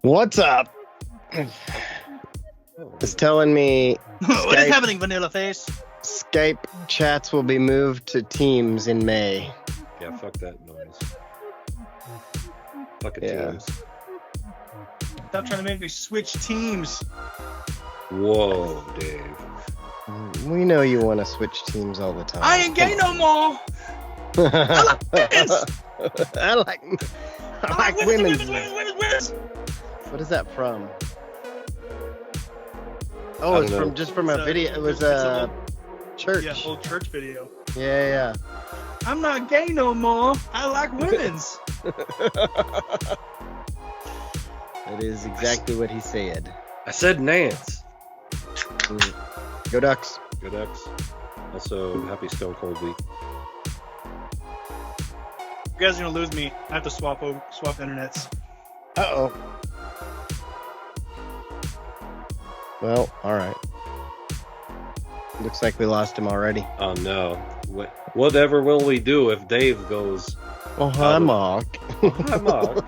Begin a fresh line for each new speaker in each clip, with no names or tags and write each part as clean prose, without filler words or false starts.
What's up? It's telling me
What is happening, Vanilla Face?
Skype chats will be moved to Teams in May.
Yeah, fuck that noise. Fuck it,
Yeah.
Teams.
Stop trying to make me switch teams.
Whoa, Dave.
We know you want to switch teams all the time.
I ain't gay no more. I like women's.
I like women's.
Women's.
What is that from? Oh,
I
it's
don't know.
from just from a
It's a-
video. It was
it's
a
a
church.
Yeah, old church video.
Yeah.
I'm not gay no more. I like women's.
That is exactly what he said.
I said Nance.
Go Ducks.
Good X. Also, happy Stone Cold Week.
You guys are gonna lose me. I have to swap internets.
Uh-oh. Well, all right. Looks like we lost him already.
Oh no. Whatever will we do if Dave goes?
Oh, hi, Mark.
Hi, Mark.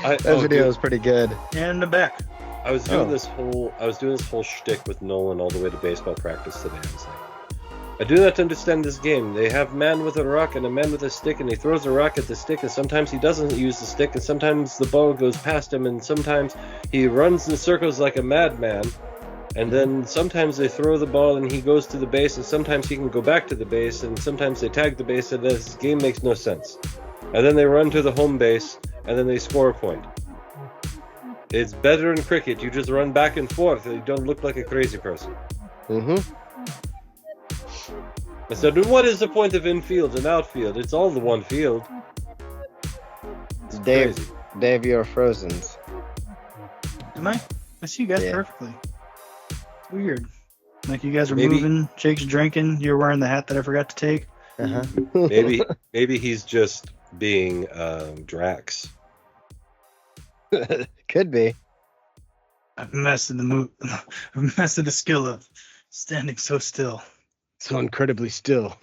That video is pretty good.
And I'm back.
I was doing this whole shtick with Nolan all the way to baseball practice today. I was like, I do not understand this game. They have man with a rock and a man with a stick, and he throws a rock at the stick, and sometimes he doesn't use the stick, and sometimes the ball goes past him, and sometimes he runs in circles like a madman, and then sometimes they throw the ball and he goes to the base, and sometimes he can go back to the base, and sometimes they tag the base, and this game makes no sense. And then they run to the home base, and then they score a point. It's better in cricket. You just run back and forth, and you don't look like a crazy person.
Mm-hmm.
I said, what is the point of infield and outfield? It's all the one field. It's
Dave,
crazy.
Dave, you're frozen.
Am I? I see you guys
Yeah.
perfectly. Weird. Like you guys are
Maybe-
moving, Jake's drinking, you're wearing the hat that I forgot to take.
Uh-huh.
Maybe he's just being Drax.
Could be.
I've mastered I've mastered the skill of standing so still.
So incredibly still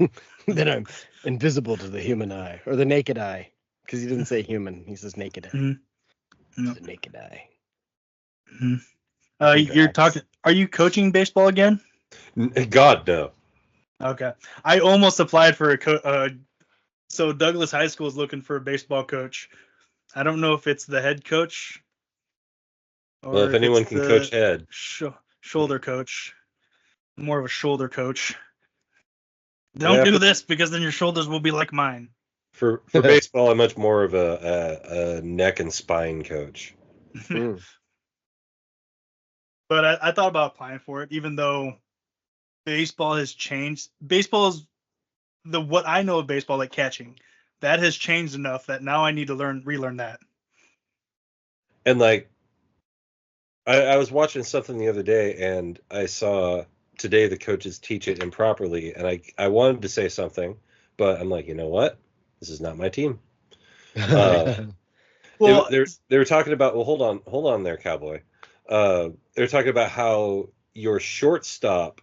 that I'm invisible to the human eye, or the naked eye, because he didn't say human. He says naked eye.
Mm-hmm. No.
The naked eye.
You're
Congrats.
talking. Are you coaching baseball again?
God, no.
Okay. I almost applied for so Douglas High School is looking for a baseball coach. I don't know if it's the head coach. Or
Well, if anyone
it's
can
the
coach head.
shoulder coach. More of a shoulder coach. Don't
Yeah,
do
but-
this because then your shoulders will be like mine.
For baseball, I'm much more of a neck and spine coach.
Mm.
But I thought about applying for it, even though baseball has changed. Baseball is what I know of baseball, like catching. That has changed enough that now I need to relearn that.
And like, I was watching something the other day, and I saw today the coaches teach it improperly, and I wanted to say something, but I'm like, you know what? This is not my team.
Well,
They were talking about, well, hold on there, cowboy. They were talking about how your shortstop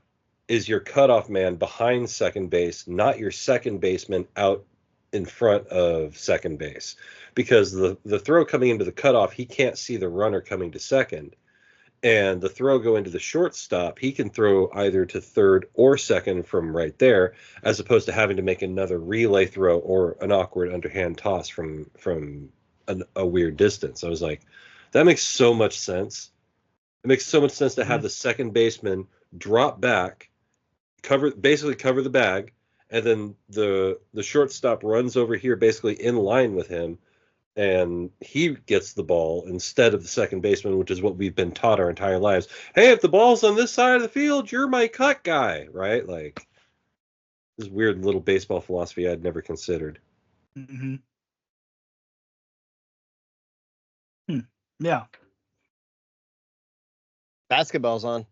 is your cutoff man behind second base, not your second baseman out in front of second base, because the throw coming into the cutoff, he can't see the runner coming to second, and the throw going to the shortstop, he can throw either to third or second from right there, as opposed to having to make another relay throw or an awkward underhand toss from a weird distance. I was like, that makes so much sense. It makes so much sense to have the second baseman drop back, basically cover the bag, and then the shortstop runs over here basically in line with him, and he gets the ball instead of the second baseman, which is what we've been taught our entire lives. Hey, if the ball's on this side of the field, you're my cut guy, right? Like, this weird little baseball philosophy I'd never considered.
mm-hmm. Yeah.
Basketball's on.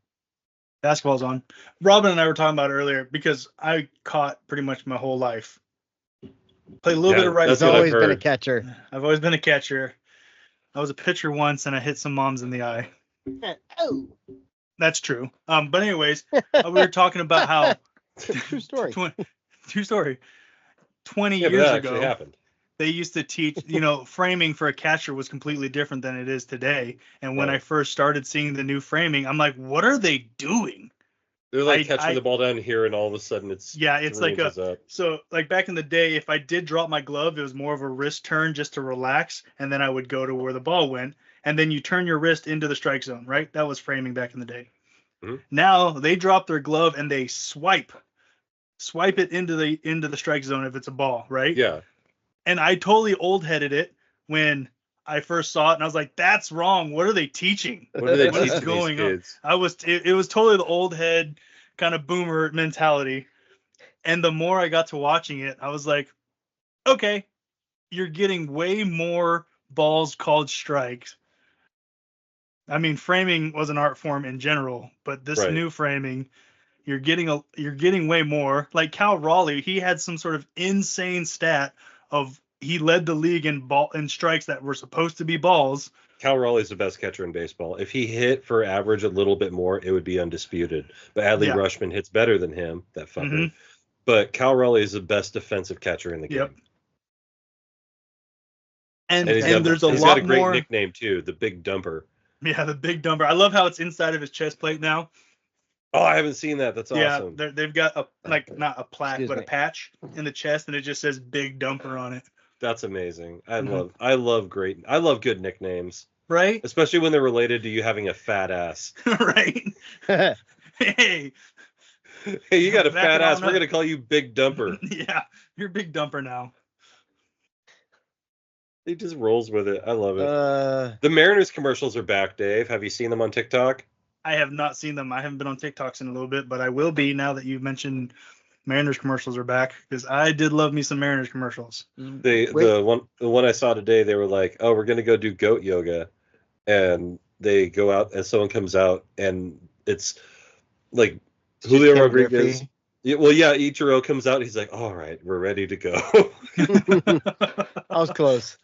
Basketball's on. Robin and I were talking about it earlier because I caught pretty much my whole life. Played a little bit of right
that's
He's
what I've
always been a
heard.
catcher.
I've always been a catcher. I was a pitcher once and I hit some moms in the eye.
Oh,
That's true. But anyways, we were talking about how
true story.
True story. 20
Yeah, but
years
that
ago.
actually happened.
they used to teach, framing for a catcher was completely different than it is today. And when
Right.
I first started seeing the new framing, I'm like, what are they doing?
They're like catching the ball down here, and all of a sudden it's
it's
3
like
inches up.
So like back in the day, if I did drop my glove, it was more of a wrist turn just to relax, and then I would go to where the ball went, and then you turn your wrist into the strike zone, right? That was framing back in the day.
Mm-hmm.
Now they drop their glove and they swipe it into the strike zone if it's a ball, right?
Yeah.
And I totally old-headed it when I first saw it, and I was like, "That's wrong. What are they teaching?
What are they
What is
teaching
going
these kids?
on?" It was totally the old head kind of boomer mentality. And the more I got to watching it, I was like, "Okay, you're getting way more balls called strikes." I mean, framing was an art form in general, but this
Right.
new framing, you're getting way more. Like Cal Raleigh, he had some sort of insane stat of he led the league in strikes that were supposed to be balls.
Cal Raleigh's the best catcher in baseball. If he hit for average a little bit more, it would be undisputed. But Adley Rutschman hits better than him, that fucker.
Mm-hmm.
But Cal Raleigh is the best defensive catcher in the game.
Yep. And
he's
there's
he's got a great nickname too, the Big Dumper.
Yeah, the Big Dumper. I love how it's inside of his chest plate now.
Oh, I haven't seen that. That's awesome.
Yeah, they've got not a plaque, but a patch in the chest, and it just says Big Dumper on it.
That's amazing. I love good nicknames.
Right?
Especially when they're related to you having a fat ass.
Right. Hey,
you got a fat ass. We're gonna call you Big Dumper.
Yeah, you're Big Dumper now.
He just rolls with it. I love it. The Mariners commercials are back, Dave. Have you seen them on TikTok?
I have not seen them. I haven't been on TikToks in a little bit, but I will be now that you've mentioned Mariners commercials are back, because I did love me some Mariners commercials.
The one I saw today, they were like, "Oh, we're gonna go do goat yoga," and they go out, and someone comes out, and it's like Julio Rodriguez. Yeah, Ichiro comes out. He's like, "All right, we're ready to go."
I was close.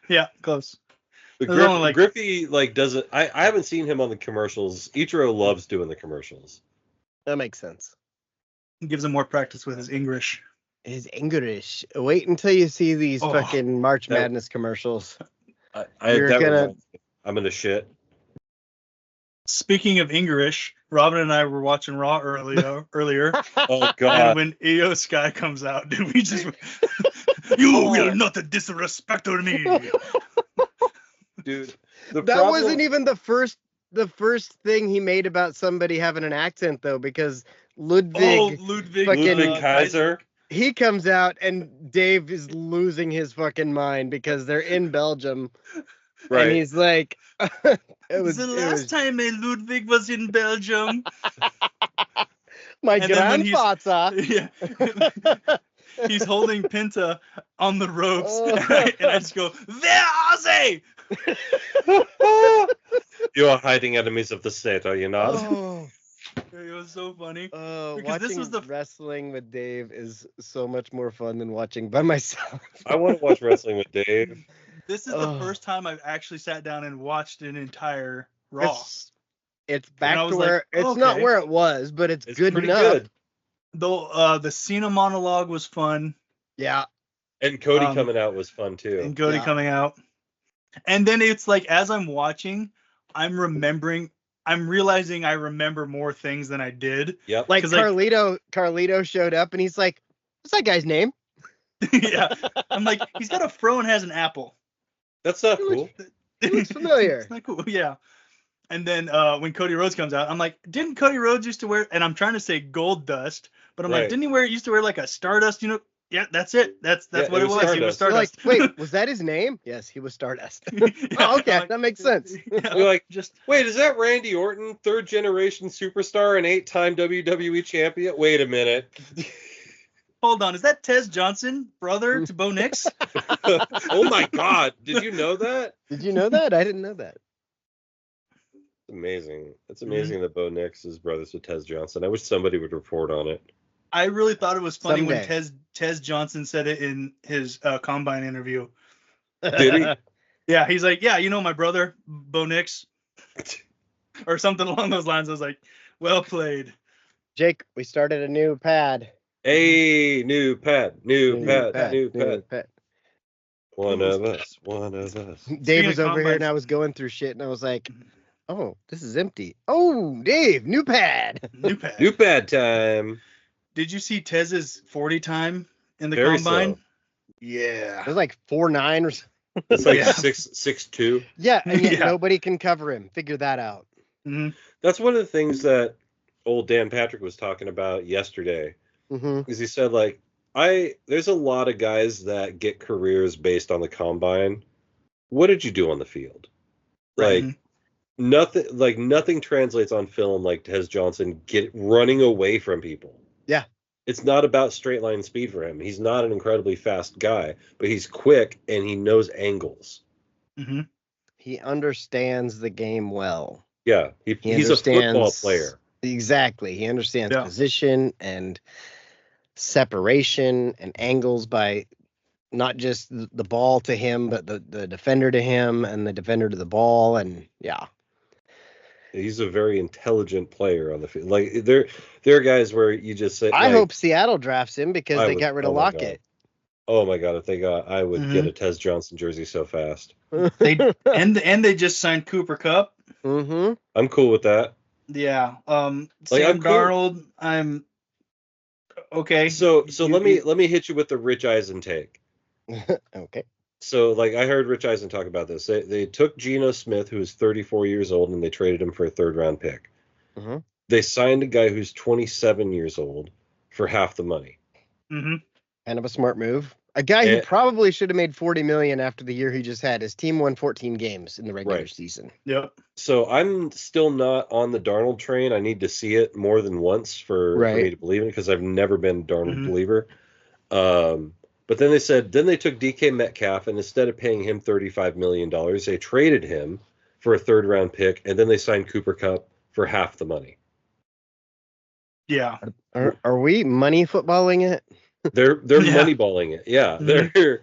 Yeah, close.
But Griffey doesn't. I haven't seen him on the commercials. Ichiro loves doing the commercials.
That makes sense.
He gives him more practice with his English.
Wait until you see these fucking March Madness commercials.
I'm gonna shit.
Speaking of English, Robin and I were watching Raw earlier.
Oh God!
And when Io Sky comes out, dude, we just you will not disrespect me,
dude.
That wasn't even the first thing he made about somebody having an accent, though, because Ludwig
Kaiser.
He comes out and Dave is losing his fucking mind because they're in Belgium. Right. And he's like,
the last time Ludwig was in Belgium.
My grandfather.
Yeah. He's holding Pinta on the ropes. And I just go, "Where are they?"
You are hiding enemies of the state, are you not?
Oh.
It was so funny.
Watching wrestling with Dave is so much more fun than watching by myself.
I want to watch wrestling with Dave.
This is the first time I've actually sat down and watched an entire Raw.
It's back to where it's not where it was, but it's good enough. Good.
Though the Cena monologue was fun.
Yeah.
And Cody coming out was fun too.
And Cody coming out. And then it's like, as I'm watching, I'm realizing I remember more things than I did.
Yep.
Like Carlito showed up and he's like, "What's that guy's name?"
Yeah. I'm like, he's got a fro and has an apple.
That's not cool.
It looks familiar.
It's not cool. Yeah. And then when Cody Rhodes comes out, I'm like, didn't Cody Rhodes used to wear, and I'm trying to say gold dust, but I'm like, didn't he used to wear like a Stardust, Yeah, that's it. That's what it was.
Stardust.
He was Stardust.
You're like, wait, was that his name? Yes, he was Stardust. Oh, okay, that makes sense.
Yeah,
you're like, wait, is that Randy Orton, third generation superstar and 8-time WWE champion? Wait a minute.
Hold on, is that Tez Johnson, brother to Bo Nix?
Oh my God, did you know that?
Did you know that? I didn't know that.
Amazing. It's amazing that Bo Nix is brothers with Tez Johnson. I wish somebody would report on it.
I really thought it was funny when Tez Johnson said it in his combine interview.
Did he?
Yeah, he's like, "Yeah, my brother, Bo Nix," or something along those lines. I was like, "Well played."
Jake, we started a new pad.
Hey, new pad. One of us. One of us.
Dave was
of
over here and
combines-
I was going through shit and I was like, oh, this is empty. Oh, Dave, new pad.
New pad.
New pad time.
Did you see Tez's 40 time in the
Very
combine?
so.
Yeah.
It was like 4'9" or something.
It's like
Yeah.
6'2".
Yeah, and yet
Yeah.
nobody can cover him. Figure that out.
hmm
That's one of the things that old Dan Patrick was talking about yesterday.
Mm-hmm.
Because he said, like, there's a lot of guys that get careers based on the combine. What did you do on the field?
Right.
Like, nothing translates on film like Tez Johnson running away from people.
Yeah.
It's not about straight line speed for him. He's not an incredibly fast guy, but he's quick and he knows angles.
hmm
He understands the game well.
Yeah, he's a football player.
Exactly. He understands
Yeah.
position and separation and angles by not just the ball to him, but the defender to him and the defender to the ball. And yeah.
He's a very intelligent player on the field. Like there are guys where you just say,
I
like,
hope Seattle drafts him because
I
they
would-
got rid of
oh my
Lockett.
oh my god, if they got, I would get
Mhm.
a Tez Johnson jersey so fast.
And they just signed Cooper Kupp.
Mm-hmm.
I'm cool with that.
Yeah. Sam
I'm cool.
Darnold. I'm okay.
So
You-
let me hit you with the Rich Eisen take.
Okay.
So, like, I heard Rich Eisen talk about this. They took Geno Smith, who is 34 years old, and they traded him for a third-round pick.
Mm-hmm.
They signed a guy who's 27 years old for half the money.
Mhm.
Kind of a smart move. A guy who
And-
probably should have made $40 million after the year he just had. His team won 14 games in the regular
Right.
season.
Yep.
So I'm still not on the Darnold train. I need to see it more than once for
Right.
me to believe in it because I've never been a Darnold
Mhm.
believer. But then they took DK Metcalf, and instead of paying him $35 million, they traded him for a third-round pick, and then they signed Cooper Kupp for half the money.
Yeah.
Are we money footballing it?
They're
Yeah.
moneyballing it. Yeah,
Mhm.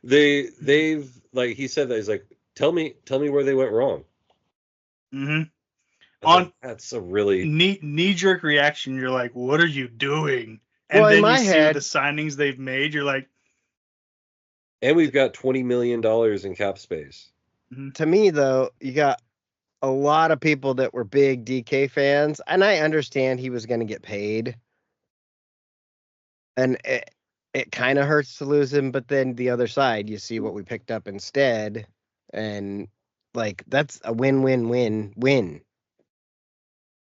they've like he said that he's like, tell me where they went wrong.
hmm
I was
On-
like, that's a really
knee jerk reaction. You're like, what are you doing? And
Well, in
then
my
you
head-
see the signings they've made. You're like,
and we've got $20 million in cap space.
To me, though, you got a lot of people that were big DK fans, and I understand he was going to get paid. And it kind of hurts to lose him, but then the other side, you see what we picked up instead, and like that's a win-win-win-win.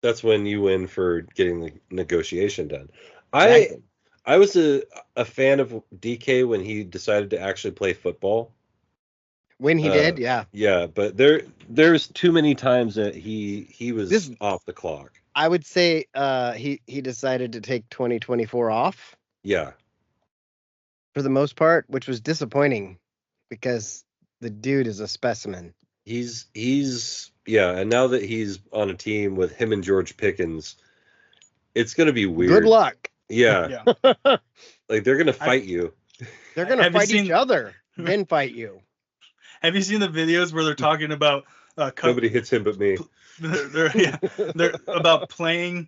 That's when you win for getting the negotiation done.
Exactly.
I was a fan of DK when he decided to actually play football.
When he did, yeah.
Yeah, but there's too many times that he was
This-
off the clock.
I would say he decided to take 2024 off
Yeah.
for the most part, which was disappointing because the dude is a specimen.
He's yeah, and now that he's on a team with him and George Pickens, it's gonna be weird.
Good luck.
Yeah,
yeah.
like they're gonna fight you.
They're gonna
Have you
fight each
seen-
other, then fight you.
Have you seen the videos where they're talking about
Nobody hits him but me.
they're about playing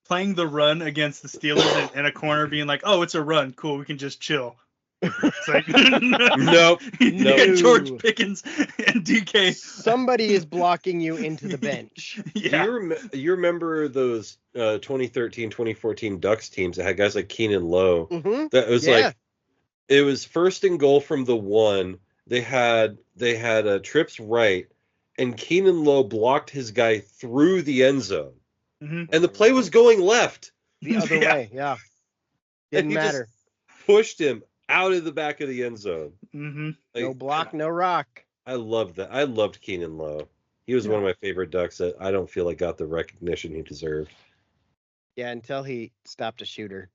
the run against the Steelers in a corner, being like, "Oh, it's a run. Cool, we can just chill." It's like,
Nope.
You
No.
got George Pickens and DK.
Somebody is blocking you into the bench.
Yeah.
You remember those 2013, 2014 Ducks teams that had guys like Keenan Lowe?
Mm-hmm.
That was
Yeah.
like it was first and goal from the 1. They had trips right, and Keenan Lowe blocked his guy through the end zone,
Mhm.
and the play was going left.
The other
Yeah.
way, yeah.
And
Didn't
he just
matter.
pushed him out of the back of the end zone.
Mhm.
Like,
No block, no rock.
I loved that. I loved Keenan Lowe. He was one of my favorite Ducks that I don't feel like got the recognition he deserved.
Yeah, until he stopped a shooter.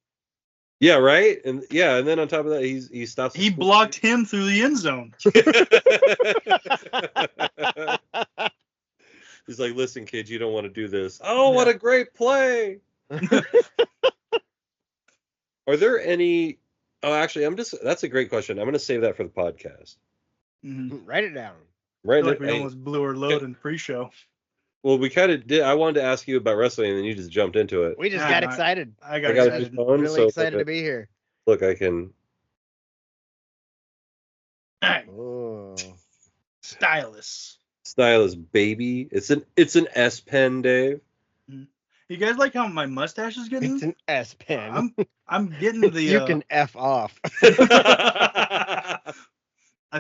Yeah, right. And then on top of that, he stops. the
He
school-
blocked him through the end zone.
He's like, listen, kid, you don't want to do this. Oh, what a great play. Are there any? Oh, actually, that's a great question. I'm going to save that for the podcast.
Mhm.
Write it down.
I
Right.
feel like we
Hey,
almost blew our load in pre-show.
well, we kind of did. I wanted to ask you about wrestling, and then you just jumped into it.
We just
Yeah,
got
no,
excited.
I
I
got
got
excited.
his phone,
Really
so
excited to be here.
look, I can.
Oh.
Stylus.
Stylus, baby. It's an S Pen, Dave.
You guys like how my mustache is getting?
It's an S Pen.
I'm getting the.
You can F off.
I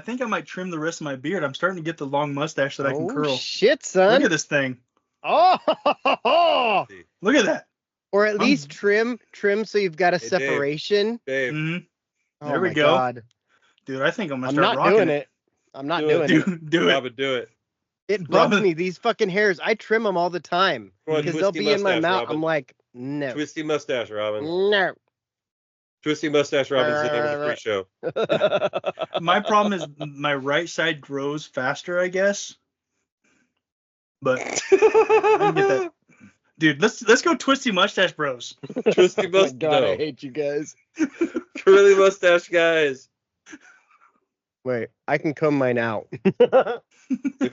think I might trim the rest of my beard. I'm starting to get the long mustache that I can curl.
Shit, son.
Look at this thing.
Oh.
Look at that.
Or at least trim so you've got a
Hey,
separation.
Dave.
Mm-hmm. There
Oh
we
my
go.
God.
Dude, I think I'm gonna
I'm
start
not
rocking
doing it. I'm not doing it.
Do it.
Robin, do it.
It bugs
Robin.
me, these fucking hairs. I trim them all the time.
Come on,
Because they'll
twisty
be in my
mustache,
mouth.
Robin.
I'm like, no.
Twisty mustache, Robin.
No.
Twisty mustache, Robin's the name of the free show.
My problem is my right side grows faster, I guess. But I can get that. Dude, let's go twisty mustache bros.
Twisty
Oh my
mustache.
God, I
No.
hate you guys.
Curly mustache guys.
Wait, I can comb mine out.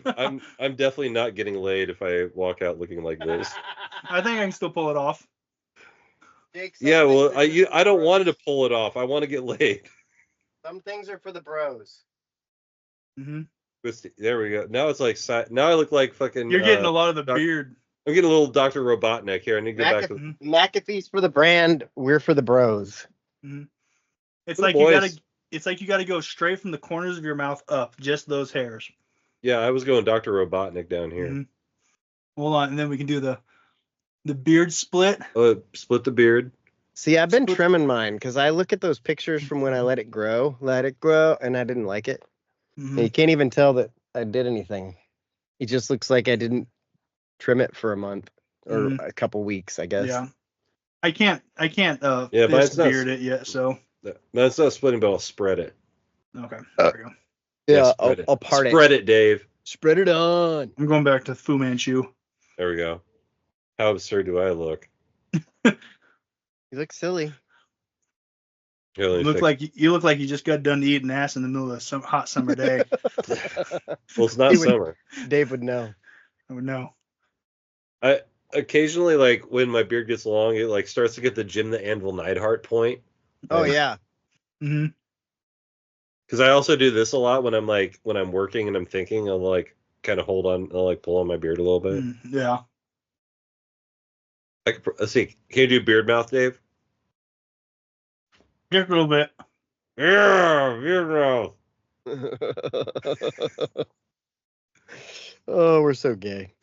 I'm definitely not getting laid if I walk out looking like this.
I think I can still pull it off.
Yeah, well, I don't want to pull it off. I want to get laid.
Some things are for the bros.
Mm-hmm.
Twisty. There we go. Now it's like now I look like fucking.
You're getting a lot of the beard.
I'm getting a little Dr. Robotnik here. I need to go back to.
McAfee's for the brand. We're for the bros.
Mm-hmm. It's
For the
like
boys.
you gotta go straight from the corners of your mouth up, just those hairs.
Yeah, I was going Dr. Robotnik down here.
Mm-hmm. Hold on, and then we can do the beard split.
Split the beard.
See, I've been trimming mine because I look at those pictures from when I let it grow, and I didn't like it.
Mm-hmm.
And you can't even tell that I did anything. It just looks like I didn't trim it for a month or a couple weeks, I guess.
Yeah. I can't
Yeah,
fist
mine's not-
beard it yet, so
No, it's not splitting, but I'll spread it.
okay. There we go.
Yeah,
spread it.
I'll part
Spread it, Dave.
Spread it on.
I'm going back to Fu Manchu.
There we go. How absurd do I look?
You look silly.
Here, let me
You look
fix-
like you just got done eating ass in the middle of some hot summer day.
Well, it's not
He would-
summer.
Dave would know.
I would know.
I occasionally, like when my beard gets long, it like starts to get the Jim the Anvil Neidhart point.
Oh,
Like,
yeah.
Mm-hmm.
Because I also do this a lot when I'm working and I'm thinking. I'll like kind of hold on. I'll like pull on my beard a little bit.
Yeah.
Let's see. Can you do beard mouth, Dave?
Just a little bit.
Yeah, beard mouth.
Oh, we're so gay.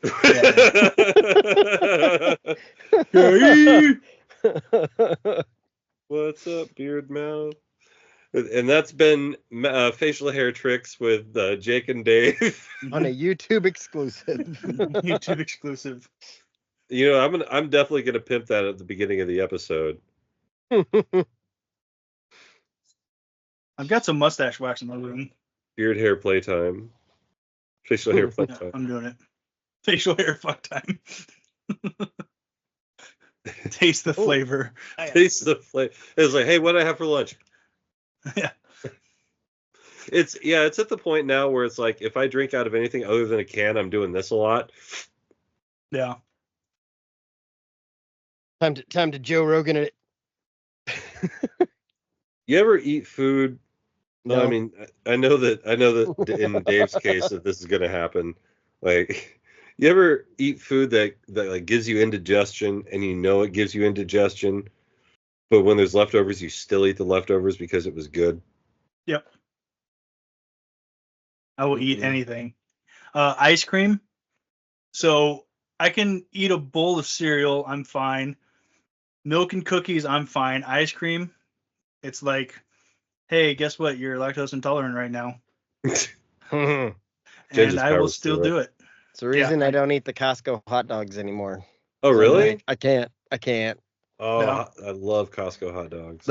What's up, beard mouth? And that's been facial hair tricks with Jake and Dave.
On a YouTube exclusive.
YouTube exclusive.
You know, I'm definitely gonna pimp that at the beginning of the episode.
I've got some mustache wax in my room.
Beard hair playtime. Facial hair
Yeah,
playtime.
I'm doing it. Facial hair fuck time. Taste the flavor.
Taste the flavor. It's like, hey, what do I have for lunch?
Yeah.
It's at the point now where it's like, if I drink out of anything other than a can, I'm doing this a lot.
Yeah.
Time to Joe Rogan it.
You ever eat food?
No.
I mean, I know that in Dave's case that this is gonna happen. Like, you ever eat food that like gives you indigestion, and you know it gives you indigestion, but when there's leftovers, you still eat the leftovers because it was good?
Yep. I will eat anything. Ice cream. So I can eat a bowl of cereal. I'm fine. Milk and cookies. I'm fine. Ice cream. It's like, hey, guess what? You're lactose intolerant right now. And I will still do it.
It's the reason I don't eat the Costco hot dogs anymore.
Oh,
So,
really?
like, I can't.
Oh,
No.
I love Costco hot dogs.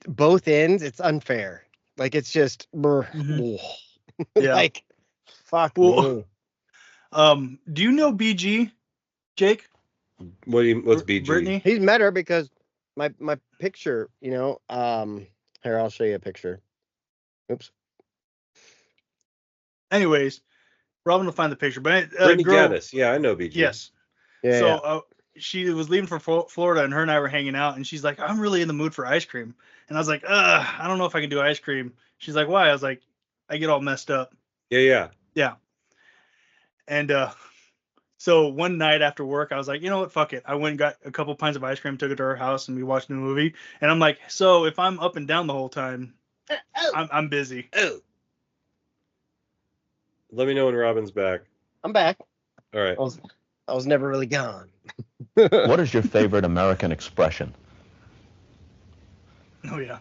Both ends, it's unfair. Like, it's just
Yeah.
like, fuck
Well,
me.
Do you know BG, Jake?
What's BG?
Brittany?
He's met her because my picture, here, I'll show you a picture. Oops.
Anyways, Robin will find the picture. But
Brittany
girl,
Gaddis. Yeah, I know BG.
yes.
Yeah.
So
yeah.
she was leaving for Florida, and her and I were hanging out, and she's like, I'm really in the mood for ice cream. And I was like, I don't know if I can do ice cream. She's like, why? I was like, I get all messed up.
Yeah.
And so one night after work, I was like, you know what, fuck it. I went and got a couple pints of ice cream, took it to her house, and we watched the movie. And I'm like, so if I'm up and down the whole time, I'm busy.
Oh. Let me know when Robin's back.
I'm back.
All right.
I was never really gone.
What is your favorite American expression?
Oh, yeah.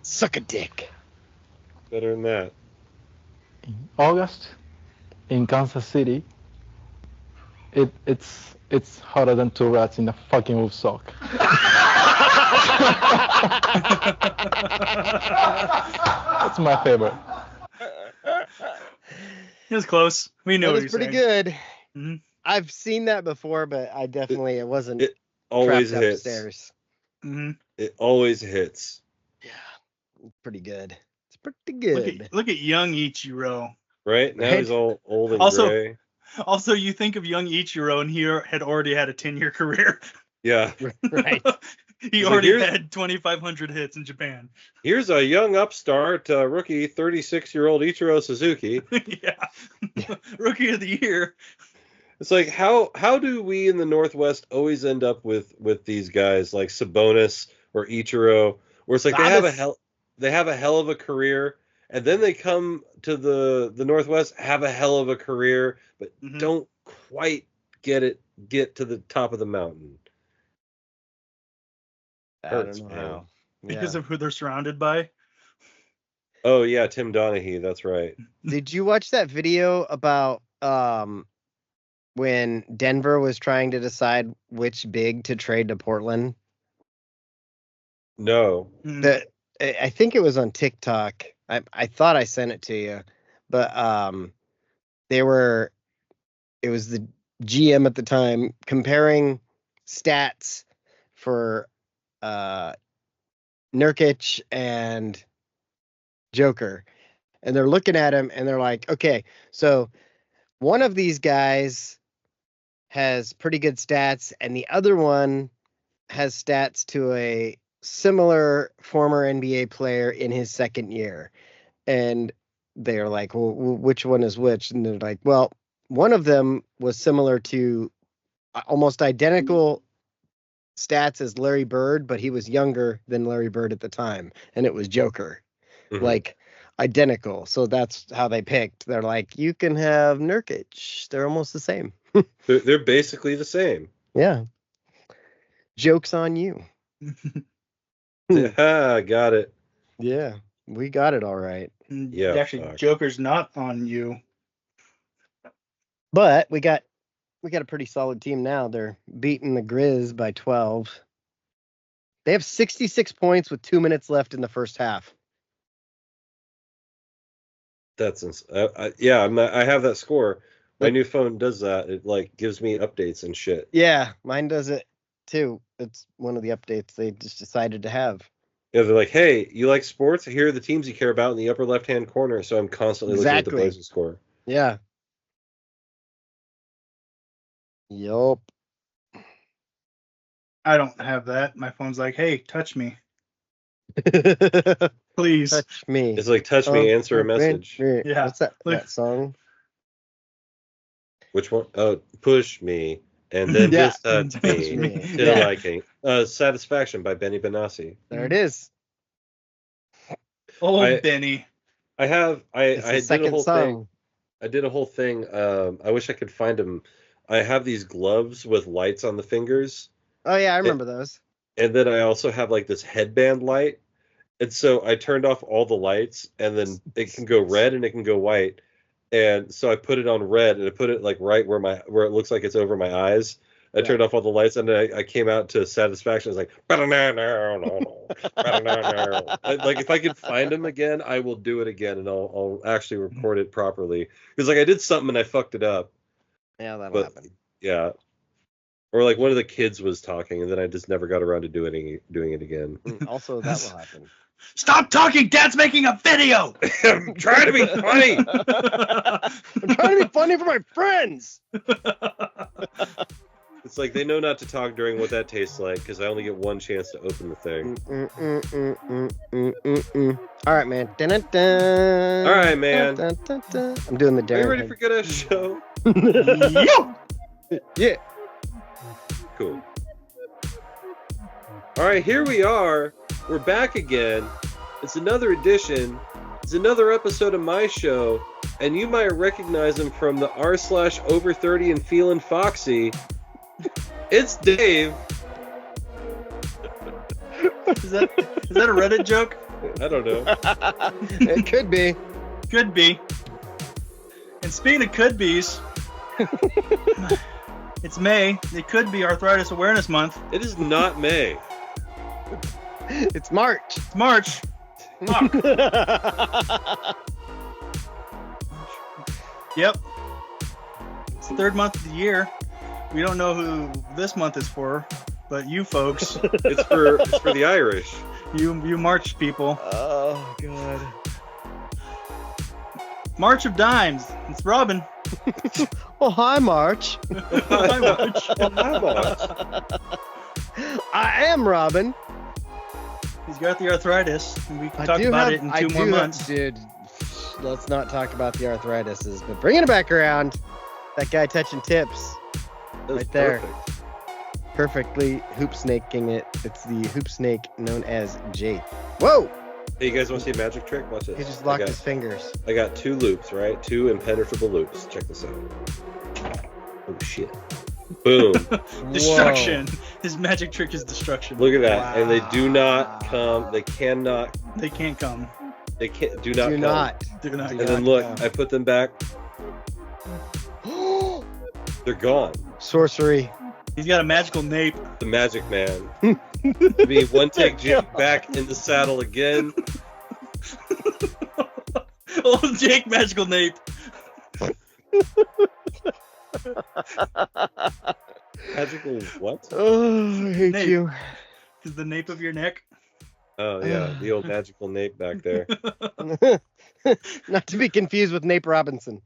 Suck a dick.
Better than that.
August in Kansas City. It's hotter than two rats in a fucking wolf sock. That's my favorite.
It was close. We know
That
what
was
you're
pretty
saying.
good.
Mm-hmm.
I've seen that before, but I definitely it wasn't
It always
trapped
hits.
upstairs.
Mm-hmm.
It always hits.
Yeah, pretty good. It's pretty good.
Look at young Ichiro.
Right? Now
Right.
he's all old and
Also-
gray.
Also, you think of young Ichiro, and he had already had a 10-year career.
Yeah.
Right.
He
He's
already
like,
had 2,500 hits in Japan.
Here's a young upstart rookie, 36-year-old Ichiro Suzuki.
Yeah. Rookie of the year.
It's like how do we in the Northwest always end up with these guys like Sabonis or Ichiro, where it's like they have a hell of a career, and then they come to the Northwest, have a hell of a career, but
Mhm.
don't quite get to the top of the mountain.
I
Hurts,
don't know
man.
how.
Because
Yeah.
of who they're surrounded by.
Oh yeah, Tim Donaghy, that's right.
Did you watch that video about when Denver was trying to decide which big to trade to Portland?
No.
Mm.
I think it was on TikTok. I thought I sent it to you, but it was the GM at the time comparing stats for Nurkic and Joker, and they're looking at him and they're like, okay, so one of these guys has pretty good stats, and the other one has stats to a similar former NBA player in his second year. And they're like, well, which one is which? And they're like, well, one of them was similar to almost identical stats as Larry Bird, but he was younger than Larry Bird at the time, and it was Joker.
Mhm.
Like identical. So that's how they picked. They're like, you can have Nurkic. They're almost the same.
They're basically the same.
Yeah. Joke's on you.
Yeah, got it.
Yeah. We got it all right.
Yeah,
Actually,
fuck.
Joker's not on you.
But we got a pretty solid team now. They're beating the Grizz by 12. They have 66 points with 2 minutes left in the first half.
That's yeah. I have that score. My new phone does that. It like gives me updates and shit.
Yeah, mine does it too. It's one of the updates they just decided to have.
Yeah, they're like, hey, you like sports? Here are the teams you care about in the upper left-hand corner. So I'm constantly looking at the
Exactly.
Blazers score.
Yeah. Yup.
I don't have that. My phone's like, hey, touch me,
Touch
please.
me.
It's like touch me, answer a message.
Yeah.
What's that
Look.
song?
Which one? Oh, push me, and then
Yeah.
just touch
Touch
me.
me.
Till
Yeah.
I can. Satisfaction by Benny Benassi.
There it is.
Oh,
I-
Benny.
I have.
It's
I
the
did a
second
whole
song.
thing. I did a whole thing. I wish I could find them. I have these gloves with lights on the fingers,
Oh yeah, I remember those.
and then I also have like this headband light. And so I turned off all the lights, and then it can go red and it can go white. And so I put it on red, and I put it like right where it looks like it's over my eyes. I
Yeah.
turned off all the lights, and then I came out to Satisfaction. I was like, like if I could find them again, I will do it again, and I'll actually record it properly. Because like I did something and I fucked it up.
Yeah, that'll
But
happen.
yeah, or like one of the kids was talking, and then I just never got around to doing it again.
Also, that will happen.
Stop talking. Dad's making a video.
I'm trying to be funny.
I'm trying to be funny for my friends.
It's like they know not to talk during what that tastes like because I only get one chance to open the thing.
All right, man. Dun-dun-dun.
All right, man.
Dun-dun-dun-dun. I'm doing the
Are you
Darren
ready for good ass show?
Yeah.
Cool. All right, here we are. We're back again. It's another edition. It's another episode of my show, and you might recognize him from the r/over30 and feeling foxy. It's Dave.
Is that a Reddit joke?
I don't know.
It could be.
Could be. And speaking of could be's, it's May. It could be Arthritis Awareness Month.
It is not May.
It's March.
It's March. Fuck. Yep. It's the third month of the year. We don't know who this month is for, but you folks,
It's for the Irish.
you March people.
Oh, God.
March of Dimes. It's Robin.
Well, hi, March.
Hi, March.
Hi, March.
I am Robin.
He's got the arthritis, and we can
I
talk
do
about
have-
it in
I
2 more
do have-
months.
Dude, let's not talk about the arthritises, but bringing it back around, that guy touching tips,
That was
Right there.
perfect.
perfectly hoop snaking it. It's the hoop snake known as Jake. Whoa!
Hey, you guys want to see a magic trick? Watch this.
He just locked his fingers.
I got 2 loops, right? 2 impenetrable loops. Check this out. Oh shit. Boom.
Destruction. His magic trick is destruction.
Look at that. And they do not come. They cannot.
They can't come.
They can't. Do
Whoa.
not
Do
come.
not.
Do not.
And
Do
then
not
look,
come.
I put them back. They're gone.
Sorcery.
He's got a magical nape.
The Magic Man. I mean, one take Jake back in the saddle again.
Oh, Jake, magical nape.
Magical what?
Oh, I hate
Nape.
you.
Is the nape of your neck?
Oh yeah, the old magical nape back there.
Not to be confused with Nape Robinson.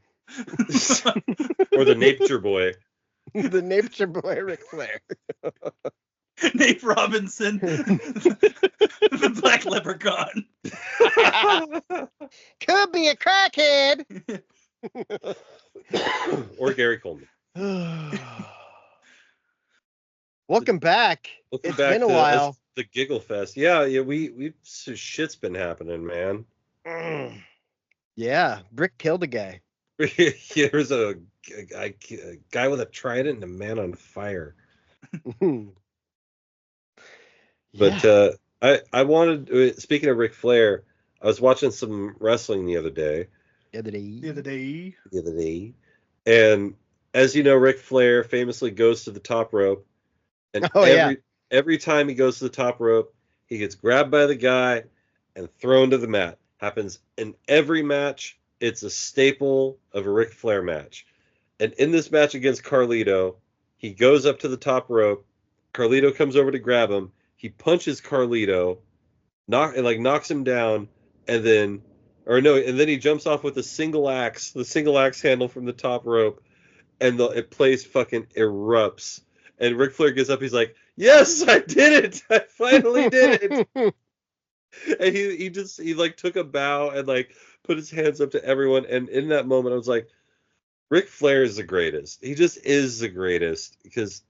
Or the Nature Boy.
The Nature Boy Ric Flair.
Nape Robinson. The black leprechaun.
Could be a crackhead.
Or Gary Coleman.
Welcome back.
Looking
It's
back
been a
to
while.
the Giggle Fest. Yeah, we shit's been happening, man.
Yeah, Brick killed a guy.
Here's a guy with a trident and a man on fire. But I wanted, speaking of Ric Flair, I was watching some wrestling the other day.
The other day.
And as you know, Ric Flair famously goes to the top rope. And every time he goes to the top rope, he gets grabbed by the guy and thrown to the mat. Happens in every match. It's a staple of a Ric Flair match. And in this match against Carlito, he goes up to the top rope. Carlito comes over to grab him. He punches Carlito, knocks him down, and then he jumps off with the single axe handle from the top rope, and the place fucking erupts. And Ric Flair gets up. He's like, "Yes, I did it! I finally did it!" And he took a bow and put his hands up to everyone. And in that moment, I was like, Ric Flair is the greatest. He just is the greatest because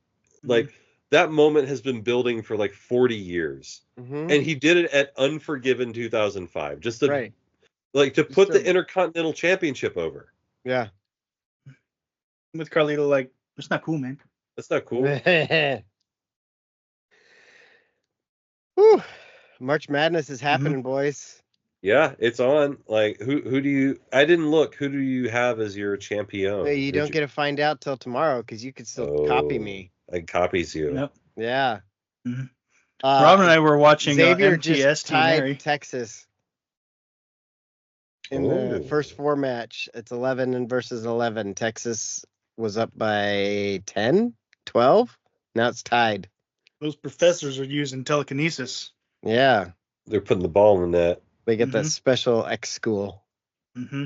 that moment has been building for 40 years.
Mm-hmm.
And he did it at Unforgiven 2005, just to
Right.
to put the Intercontinental Championship over.
Yeah.
With Carlito, it's not cool, man.
That's not cool.
Whew. March Madness is happening, boys.
Yeah, it's on. Who do you? I didn't look. Who do you have as your champion?
Hey, you don't get to find out till tomorrow because you could still copy me.
I copies you.
Yep.
Yeah.
Mhm. Robin and I were watching
Xavier
MTS
just
Team
tied
Mary.
Texas in the first 4 match. It's 11 versus 11. Texas was up by 10, 12. Now it's tied.
Those professors are using telekinesis.
Yeah.
they're putting the ball in the net.
They get that special X school.
Mm-hmm.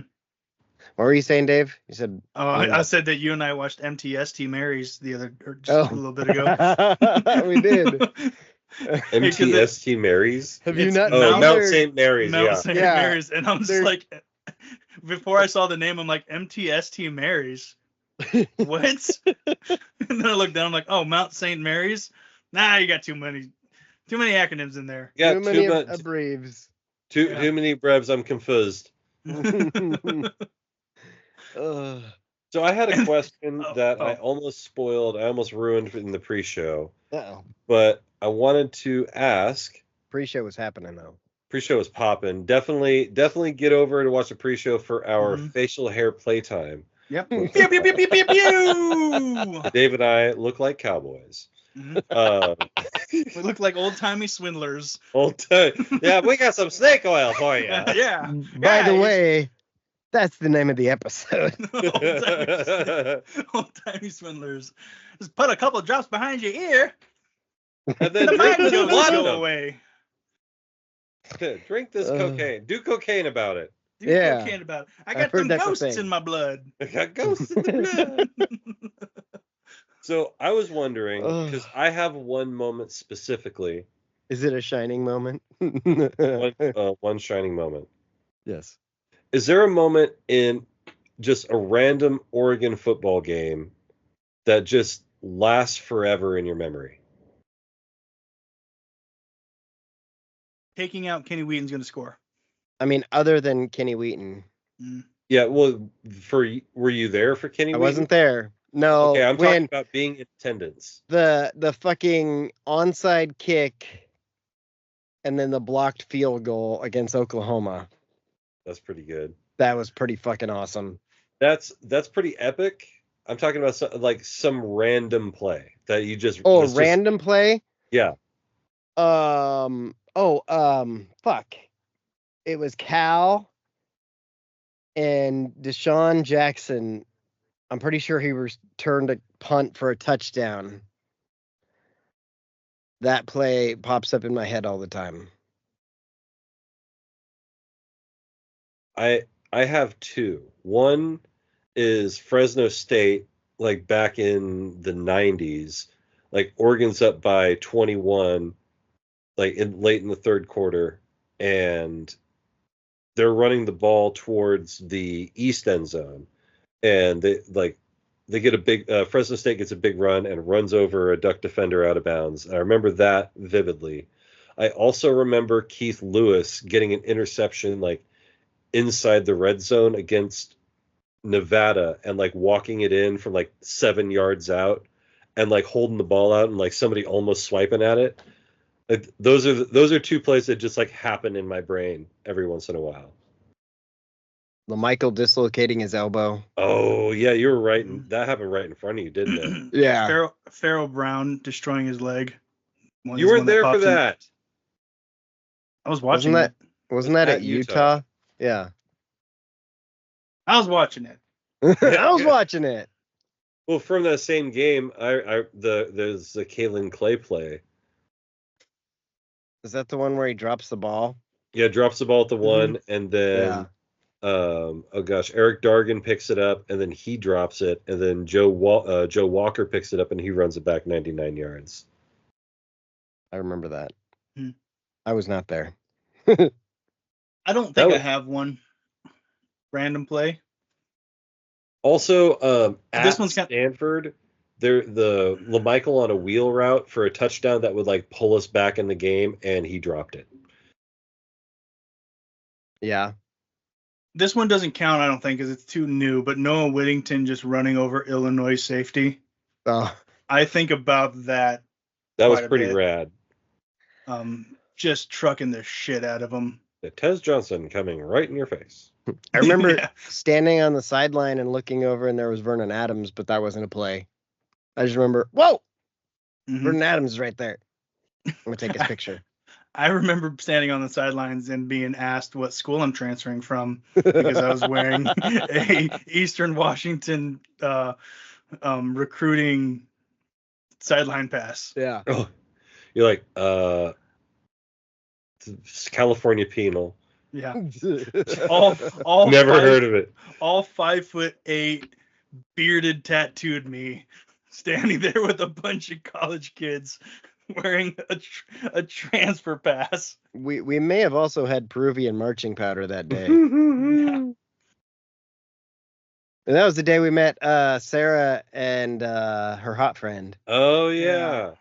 What were you saying, Dave? You said.
Oh, I said that you and I watched MTST Mary's a little bit ago.
We did.
MTST Mary's.
Have you
It's
not?
Oh,
Mount-
Mount St. Mary's.
Mount
Yeah.
St.
Yeah.
Mary's, and I'm just like, before I saw the name, I'm like, MTST Mary's. What? And then I look down, I'm like, oh, Mount St. Mary's. Nah, you got too many acronyms in there.
Yeah,
Too many
too much.
abbreviations.
Too many brevs. I'm confused.
Ugh.
So I had a question
Oh,
that
oh.
I almost spoiled. I almost ruined in the pre-show,
Uh-oh.
but I wanted to ask.
Pre-show was happening though.
Pre-show is popping. Definitely get over to watch the pre-show for our
Mhm.
facial hair playtime.
Yep. Pew, pew, pew, pew, pew, pew.
Dave and I look like cowboys.
Mhm. We look like old-timey swindlers.
Old time. Yeah, we got some snake oil for you.
Yeah.
By the
Guys.
way, that's the name of the episode.
Old-timey swindlers. Just put a couple drops behind your ear.
And then
The
drink
mind
this
will go
platinum.
away.
Drink this cocaine. Do cocaine about it.
Do
Yeah.
cocaine about it. I
I've
got
heard
some
that's a
ghosts
thing.
in my blood.
I got ghosts in the blood. So I was wondering, because I have one moment specifically,
Is it a shining moment?
one shining moment.
Yes.
Is there a moment in just a random Oregon football game that just lasts forever in your memory?
Taking out Kenny Wheaton's going to score.
I mean, other than Kenny Wheaton.
Yeah, well, were you there for Kenny
I
Wheaton?
wasn't there. No.
Okay, I'm talking
when
about being in attendance.
the fucking onside kick and then the blocked field goal against Oklahoma.
That's pretty good.
That was pretty fucking awesome.
That's pretty epic. I'm talking about some random play that you just
Random play?
Yeah.
Fuck. It was Cal and Deshaun Jackson. I'm pretty sure he returned a punt for a touchdown. That play pops up in my head all the time.
I have two. One is Fresno State, like back in the 90s, like Oregon's up by 21, like late in the third quarter, and they're running the ball towards the east end zone, and they get a big Fresno State gets a big run and runs over a Duck defender out of bounds. I remember that vividly. I also remember Keith Lewis getting an interception like inside the red zone against Nevada and like walking it in from like 7 yards out and like holding the ball out and like somebody almost swiping at it. Like, those are two plays that just like happen in my brain every once in a while.
LaMichael dislocating his elbow.
Oh yeah, you were right. That happened right in front of you, didn't it?
Yeah.
Pharaoh Brown destroying his leg.
You weren't there for that.
I was watching it.
Wasn't that
At
at Utah? Yeah.
I was watching it.
I was watching it.
Well, from that same game, there's the Kalen Clay play.
Is that the one where he drops the ball?
Yeah, drops the ball at the one, and then Eric Dargan picks it up, and then he drops it, and then Joe Walker picks it up, and he runs it back 99 yards.
I remember that.
Hmm.
I was not there.
I don't think I have one random play.
Also,
This
at
one's
Stanford, the LaMichael on a wheel route for a touchdown that would like pull us back in the game, and he dropped it.
Yeah.
This one doesn't count, I don't think, because it's too new. But Noah Whittington just running over Illinois safety.
Oh.
I think about that.
That was
quite a
pretty
bit.
rad.
Just trucking the shit out of him.
Tez Johnson coming right in your face.
I remember
Yeah.
standing on the sideline and looking over, and there was Vernon Adams, but that wasn't a play. I just remember, whoa,
Mhm.
Vernon Adams is right there. I'm gonna take his picture.
I remember standing on the sidelines and being asked what school I'm transferring from because I was wearing a Eastern Washington recruiting sideline pass.
Yeah.
Oh, you're like, It's California Penal.
Yeah. All
Never
five,
heard of it.
All 5'8", bearded, tattooed me, standing there with a bunch of college kids wearing a transfer pass.
We may have also had Peruvian marching powder that day.
Yeah.
And that was the day we met Sarah and her hot friend.
Oh yeah.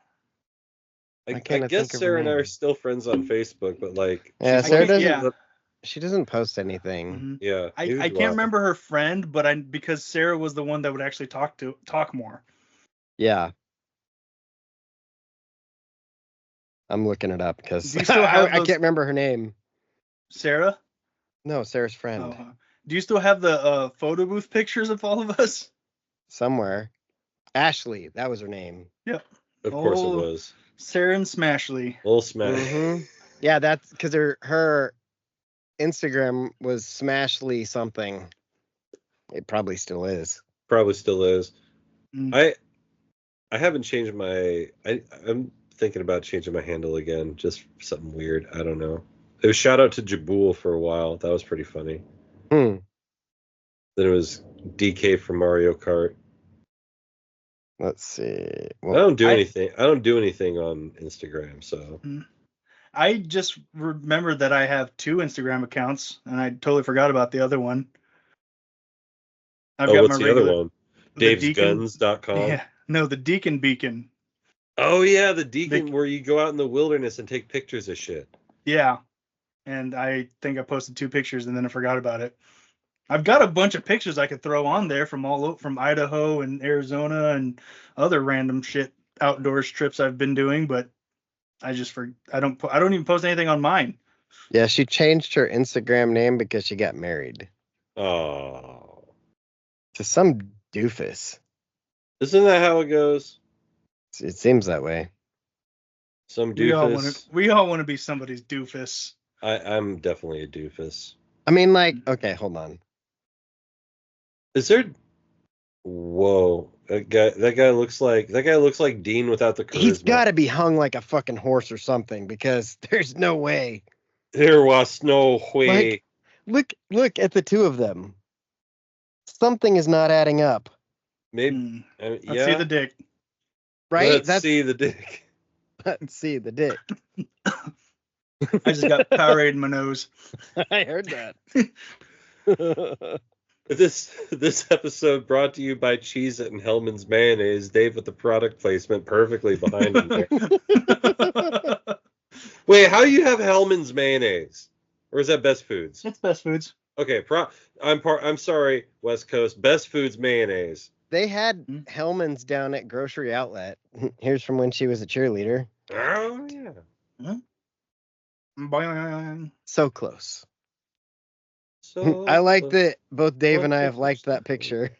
I
kinda
guess
think of her
Sarah and I are
name.
still friends on Facebook, but like,
Yeah,
she's
Sarah
one of
doesn't.
the-
She doesn't post anything.
Mhm.
Yeah,
I
neither do
can't remember her friend, but because Sarah was the one that would actually talk more.
Yeah. I'm looking it up because
Do you still have
I
those-
can't remember her name.
Sarah?
No, Sarah's friend.
Oh, do you still have the photo booth pictures of all of us?
Somewhere. Ashley, that was her name.
Yep.
Of course it
Oh.
was.
Sarah and Smashley.
Little smash.
Mhm. Yeah, that's because her Instagram was Smashly something. It probably still is.
Probably still is.
Mm.
I haven't changed my. I'm thinking about changing my handle again. Just something weird. I don't know. It was shout out to Jabul for a while. That was pretty funny.
Hmm.
Then it was DK from Mario Kart.
Let's see.
I
Well,
don't do anything. I don't do anything on Instagram. So
I just remembered that I have 2 Instagram accounts, and I totally forgot about the other one. I've got
what's
my
the other
regular-
one?
the Deacon-
DavesGuns.com.
Yeah, no, the Deacon Beacon.
Oh yeah, the Deacon where you go out in the wilderness and take pictures of shit.
Yeah, and I think I posted 2 pictures and then I forgot about it. I've got a bunch of pictures I could throw on there from Idaho and Arizona and other random shit outdoors trips I've been doing, but I don't even post anything on mine.
yeah, she changed her Instagram name because she got married
Oh,
to some doofus.
isn't that how it goes?
It seems that way.
Some
We all
doofus.
want to be somebody's doofus.
I'm definitely a doofus.
I mean, like, okay, hold on.
Is there? Whoa, that guy looks like Dean without the charisma.
He's got to be hung like a fucking horse or something because there's no way.
There was no way.
Look at the two of them. Something is not adding up,
Maybe.
Let's
Yeah.
see the dick.
right?
Let's see the dick.
Let's see the dick.
I just got Powerade in my nose.
I heard that.
This episode brought to you by Cheez-It and Hellman's Mayonnaise. Dave with the product placement perfectly behind him there. Wait, how do you have Hellman's Mayonnaise? Or is that Best Foods?
It's Best Foods.
Okay, I'm sorry, West Coast. Best Foods Mayonnaise.
They had Hellman's down at Grocery Outlet. Here's from when she was a cheerleader.
Oh yeah.
Boing.
So close.
So
I like that both Dave and I have liked that picture.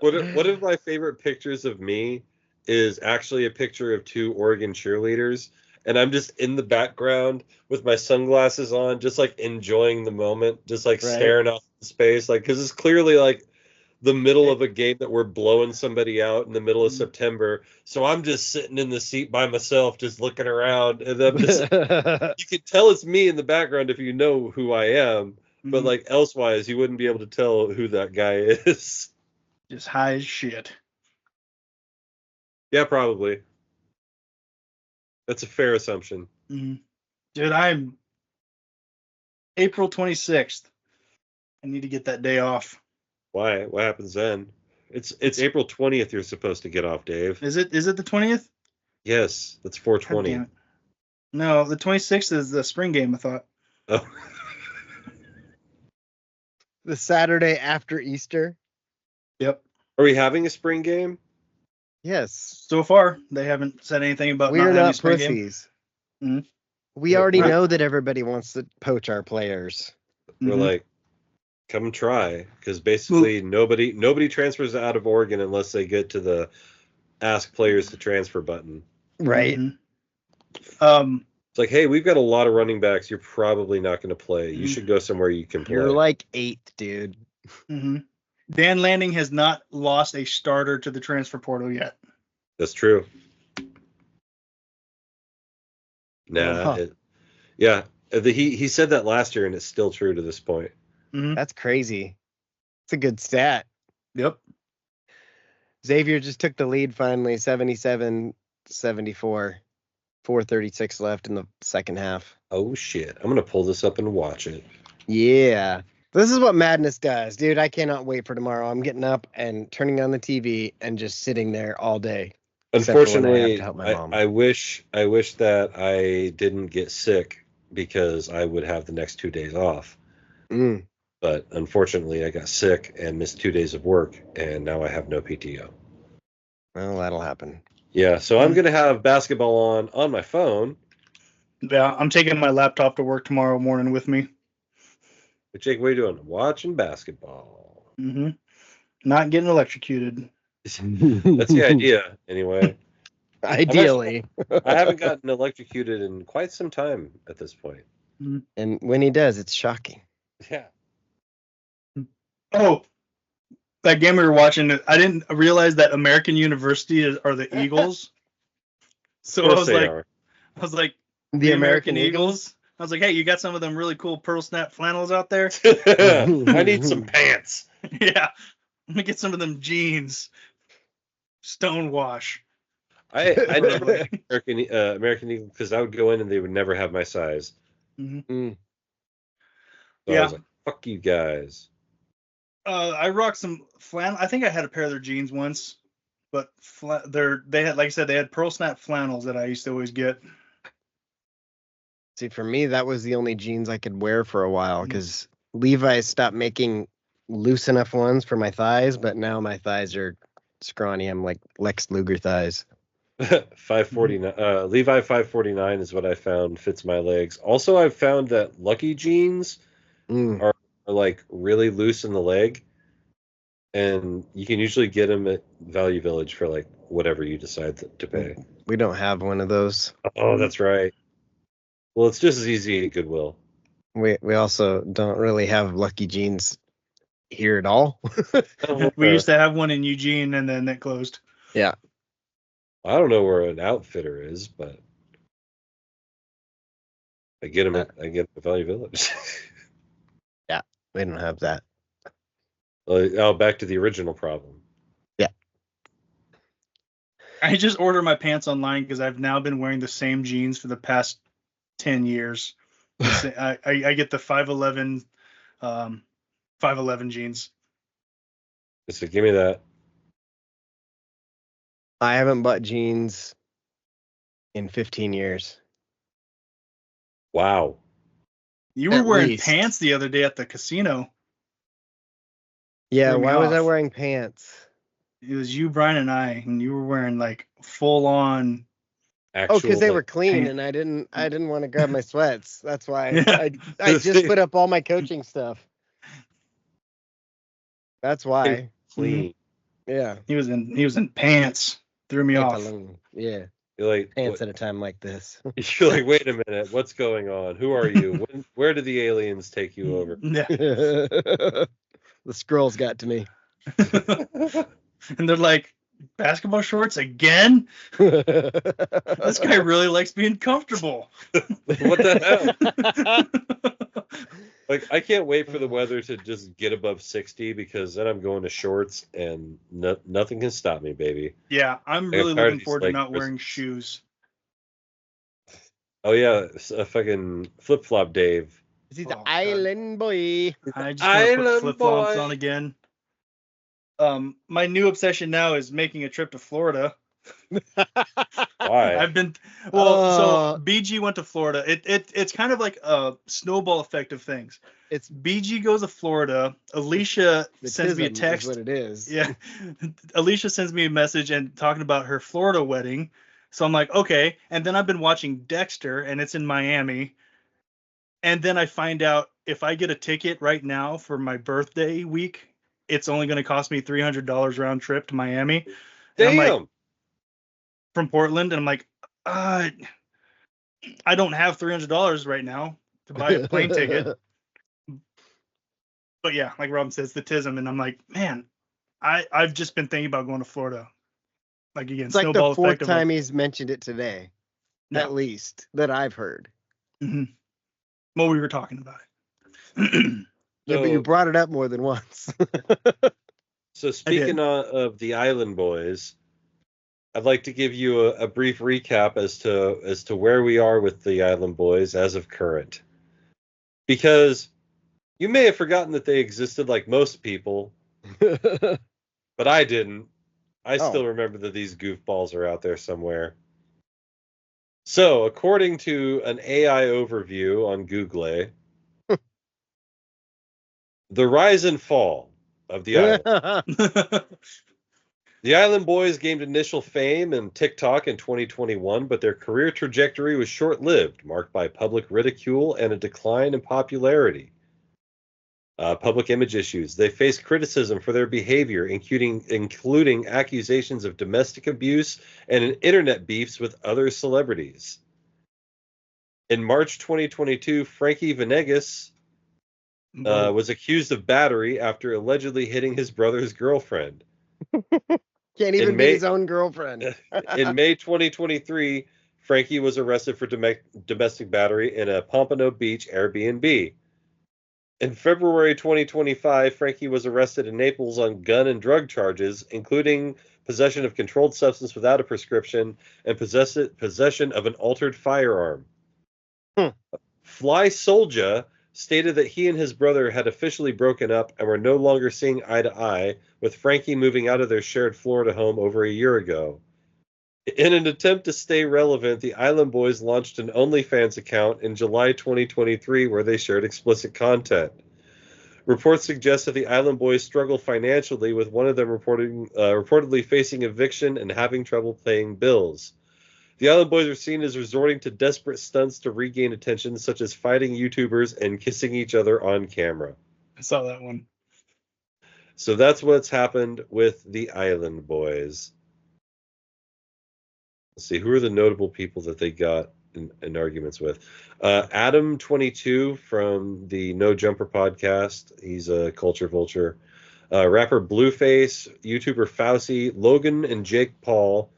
One of my favorite pictures of me is actually a picture of 2 Oregon cheerleaders, and I'm just in the background with my sunglasses on, just like enjoying the moment, just like staring off in space, like because it's clearly like the middle of a game that we're blowing somebody out in the middle of September. So I'm just sitting in the seat by myself, just looking around, and I'm just you can tell it's me in the background if you know who I am, but like elsewise you wouldn't be able to tell who that guy is.
Just high as shit.
Yeah, probably. That's a fair assumption.
Dude, I'm April 26th. I need to get that day off.
Why? What happens then? It's April 20th you're supposed to get off, Dave.
Is it the 20th?
Yes, that's
God
420.
damn it. No, the 26th is the spring game, I thought.
Oh.
The Saturday after Easter.
Yep.
Are we having a spring game?
Yes.
So far, they haven't said anything about
We're
not having a
not
spring game.
pussies.
Mhm.
We already know that everybody wants to poach our players.
We're
Mhm.
like, come try, because basically nobody transfers out of Oregon unless they get to the ask players to transfer button.
Right.
Mhm.
It's like, hey, we've got a lot of running backs. You're probably not going to play. You should go somewhere you can play.
You're like 8, dude.
Dan Lanning has not lost a starter to the transfer portal yet.
That's true. Nah,
Huh.
he said that last year, and it's still true to this point.
Mhm.
That's crazy. It's a good stat.
Yep.
Xavier just took the lead finally, 77-74. 4:36 left in the second half.
Oh shit! I'm gonna pull this up and watch it.
Yeah. This is what madness does, dude. I cannot wait for tomorrow. I'm getting up and turning on the TV and just sitting there all day. Except for when I have
Unfortunately,
to help my mom.
I wish that I didn't get sick because I would have the next 2 days off.
Mm.
But unfortunately, I got sick and missed 2 days of work, and now I have no PTO.
Well, that'll happen.
Yeah, so I'm gonna have basketball on my phone.
Yeah, I'm taking my laptop to work tomorrow morning with me.
But Jake, what are you doing? Watching basketball.
Mm-hmm. Not getting electrocuted.
That's the idea, anyway.
Ideally.
I haven't gotten electrocuted in quite some time at this point.
And when he does, it's shocking.
Yeah.
Oh, that game we were watching, I didn't realize that American University are the Eagles. So
Of
I
course
was
they
like,
are.
The American Eagles?
I was like, hey, you got some of them really cool pearl snap flannels out there?
I need some pants.
Yeah. Let me get some of them jeans. Stonewash.
I never had American Eagle because I would go in and they would never have my size.
Mm-hmm.
So
Yeah.
I was like, fuck you guys.
I rocked some flannel. I think I had a pair of their jeans once, but they had, like I said, they had pearl snap flannels that I used to always get.
See, for me, that was the only jeans I could wear for a while because Levi's stopped making loose enough ones for my thighs, but now my thighs are scrawny. I'm like Lex Luger thighs.
549. Levi 549 is what I found fits my legs. Also, I've found that Lucky jeans are like really loose in the leg, and you can usually get them at Value Village for like whatever you decide to pay.
We don't have one of those.
Oh, that's right. Well, it's just as easy at Goodwill.
We also don't really have Lucky jeans here at all.
We used to have one in Eugene, and then it closed.
Yeah.
I don't know where an outfitter is, but I get them at Value Village.
Yeah, we don't have that.
Oh, back to the original problem.
Yeah.
I just order my pants online because I've now been wearing the same jeans for the past 10 years. I get the 511 jeans.
So give me that.
I haven't bought jeans in 15 years.
Wow.
You were
At
wearing
least.
pants the other day at the casino.
Yeah,
Threw me
why was I
off.
wearing pants?
It was you, Brian, and I, and you were wearing like full on.
Oh, because they
Actual,
were clean,
pant.
and I didn't want to grab my sweats. That's why
Yeah.
I just put up all my coaching stuff. That's why.
clean.
Yeah.
He was in pants. Threw me off.
Pantalone. Yeah.
You're like,
Pants at a time like this.
you're like, wait a minute, what's going on? Who are you? Where did the aliens take you over?
Yeah.
The scrolls got to me.
And they're like, basketball shorts again? This guy really likes being comfortable.
What the hell? Like, I can't wait for the weather to just get above 60 because then I'm going to shorts and nothing can stop me, baby.
Yeah, I'm
I
really
got tired
looking
of
forward
these,
to not
like,
wearing shoes.
Oh yeah, it's a fucking flip flop, Dave.
He's the
Oh, God.
island boy.
I just want to
Island
put flip flops
boy.
on again. My new obsession now is making a trip to Florida.
Why?
I've been so BG went to Florida. It's kind of like a snowball effect of things.
It's
BG goes to Florida. Alicia sends me a
Tism is
text.
what it is.
Yeah, Alicia sends me a message and talking about her Florida wedding. So I'm like, okay. And then I've been watching Dexter, and it's in Miami. And then I find out if I get a ticket right now for my birthday week, it's only going to cost me $300 round trip to Miami. And I'm like,
Damn.
from Portland, and I'm like, I don't have $300 right now to buy a plane ticket. But yeah, like Rob says, the tism, and I'm like, man, I've just been thinking about going to Florida. Like again,
It's like
snowball
the fourth
effect of
time he's mentioned it today.
No.
at least that I've heard.
Mm-hmm. Well, we were talking about it.
Yeah, but you
So-
brought it up more than once.
So speaking of the Island Boys, I'd like to give you a brief recap as to where we are with the Island Boys as of current. Because you may have forgotten that they existed like most people, but I didn't. I
Oh.
still remember that these goofballs are out there somewhere. So, according to an AI overview on Google, the rise and fall of the island. The Island Boys gained initial fame in TikTok in 2021, but their career trajectory was short-lived, marked by public ridicule and a decline in popularity. Public image issues. They faced criticism for their behavior, including accusations of domestic abuse and internet beefs with other celebrities. In March 2022, Frankie Venegas was accused of battery after allegedly hitting his brother's girlfriend.
Can't even beat his own girlfriend.
In May 2023, Frankie was arrested for domestic battery in a Pompano Beach Airbnb. In February 2025, Frankie was arrested in Naples on gun and drug charges, including possession of controlled substance without a prescription and possession of an altered firearm. Fly Soldier stated that he and his brother had officially broken up and were no longer seeing eye to eye, with Frankie moving out of their shared Florida home over a year ago. In an attempt to stay relevant, the Island Boys launched an OnlyFans account in July 2023 where they shared explicit content. Reports suggest that the Island Boys struggle financially, with one of them reportedly facing eviction and having trouble paying bills. The Island Boys are seen as resorting to desperate stunts to regain attention, such as fighting YouTubers and kissing each other on camera.
I saw that one.
So that's what's happened with the Island Boys. Let's see, who are the notable people that they got in arguments with? Adam22 from the No Jumper podcast. He's a culture vulture. Rapper Blueface, YouTuber Fauci, Logan and Jake Paul,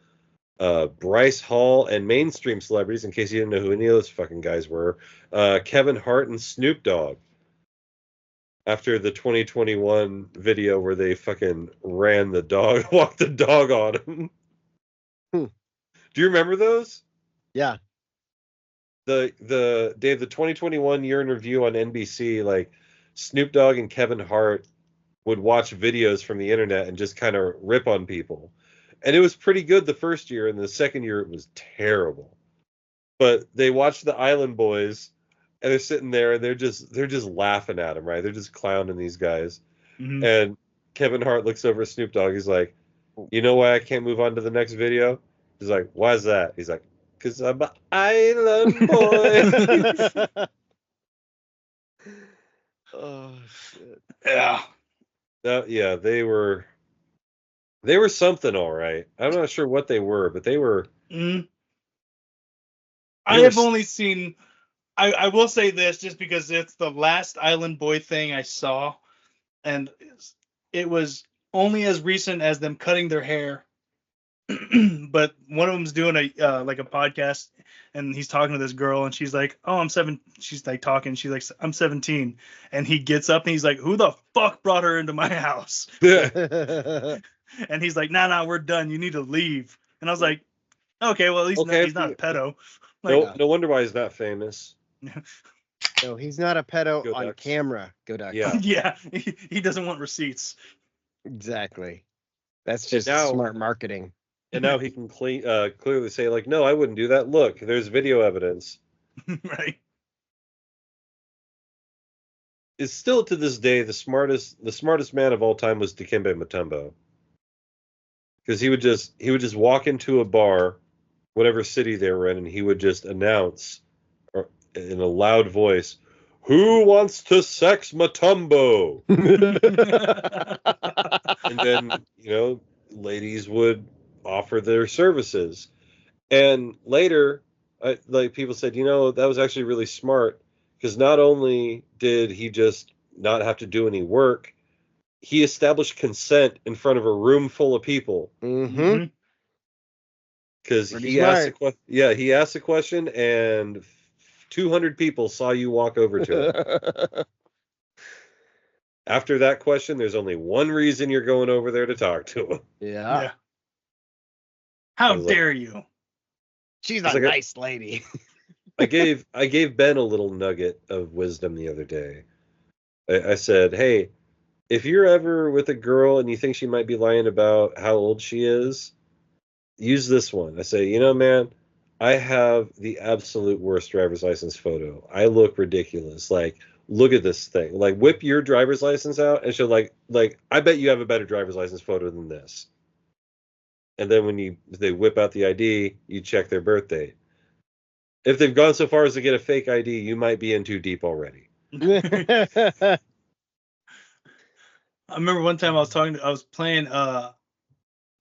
Bryce Hall, and mainstream celebrities, in case you didn't know who any of those fucking guys were, Kevin Hart and Snoop Dogg. After the 2021 video where they fucking walked the dog on him. Do you remember those?
Yeah.
Dave, the 2021 year in review on NBC, like Snoop Dogg and Kevin Hart would watch videos from the internet and just kind of rip on people. And it was pretty good the first year, and the second year it was terrible. But they watched the Island Boys, and they're sitting there and they're just laughing at them, right? They're just clowning these guys.
Mm-hmm.
And Kevin Hart looks over at Snoop Dogg. He's like, "You know why I can't move on to the next video?" He's like, "Why is that?" He's like, "'Cause I'm an Island Boy."
Oh shit.
Yeah.
Yeah, they were something, all right. I'm not sure what they were, but they were.
Mm. I have only seen. I will say this just because it's the last Island Boy thing I saw, and it was only as recent as them cutting their hair. But one of them's doing a like a podcast, and he's talking to this girl, and she's like, "Oh, I'm 7." She's like talking. She's like, "I'm 17," and he gets up and he's like, "Who the fuck brought her into my house?" And he's like, "Nah, we're done. You need to leave." And I was like, "Okay, well at least he's not a pedo." Like,
no wonder why he's not famous.
No, he's not a pedo
Go
on
Ducks.
camera. Go Ducks.
Yeah.
yeah, he doesn't want receipts.
Exactly. That's just
now-
smart marketing.
And now he can clearly say, like, "No, I wouldn't do that. Look, there's video evidence."
Right.
Is still to this day the smartest man of all time was Dikembe Mutombo. Because he would just walk into a bar, whatever city they were in, and he would just announce in a loud voice, "Who wants to sex Mutombo?" And then, ladies would offer their services. And later, like people said, that was actually really smart, because not only did he just not have to do any work, he established consent in front of a room full of people.
Mm-hmm.
Because
Pretty
he asked
smart.
he asked a question, and 200 people saw you walk over to him. After that question, there's only one reason you're going over there to talk to him.
Yeah.
Yeah. How
I was like-
dare you?
She's
It's
a
like a-
nice lady.
I gave Ben a little nugget of wisdom the other day. I said, hey, if you're ever with a girl and you think she might be lying about how old she is, use this one. I say, you know, man, I have the absolute worst driver's license photo. I look ridiculous. Like, look at this thing. Like, whip your driver's license out and show like I bet you have a better driver's license photo than this. And then when they whip out the ID, you check their birth date. If they've gone so far as to get a fake ID, you might be in too deep already.
I remember one time I was playing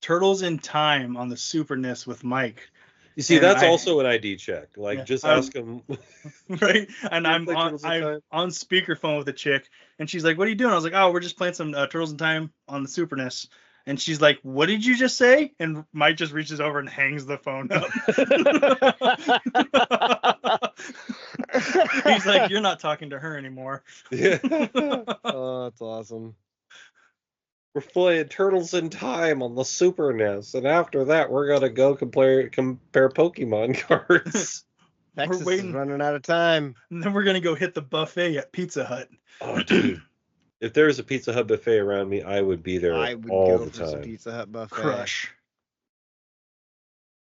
Turtles in Time on the Super NES with Mike.
You see,
And
that's
I-
also an ID check. Like,
Yeah,
just ask them.
Right? And I'm
play
on,
Turtles in Time?
on speakerphone with a chick, and she's like, "What are you doing?" I was like, "Oh, we're just playing some Turtles in Time on the Super NES." And she's like, "What did you just say?" And Mike just reaches over and hangs the phone up. He's like, "You're not talking to her anymore."
Yeah.
Oh, that's awesome.
We're playing Turtles in Time on the Super NES, and after that, we're gonna go compare Pokemon cards.
Texas is
waiting.
running out of time.
And then we're gonna go hit the buffet at Pizza Hut.
Oh, dude! If there was a Pizza Hut buffet around me, I would be there
I would
all
go
the
for some
time.
Pizza Hut buffet.
Crush.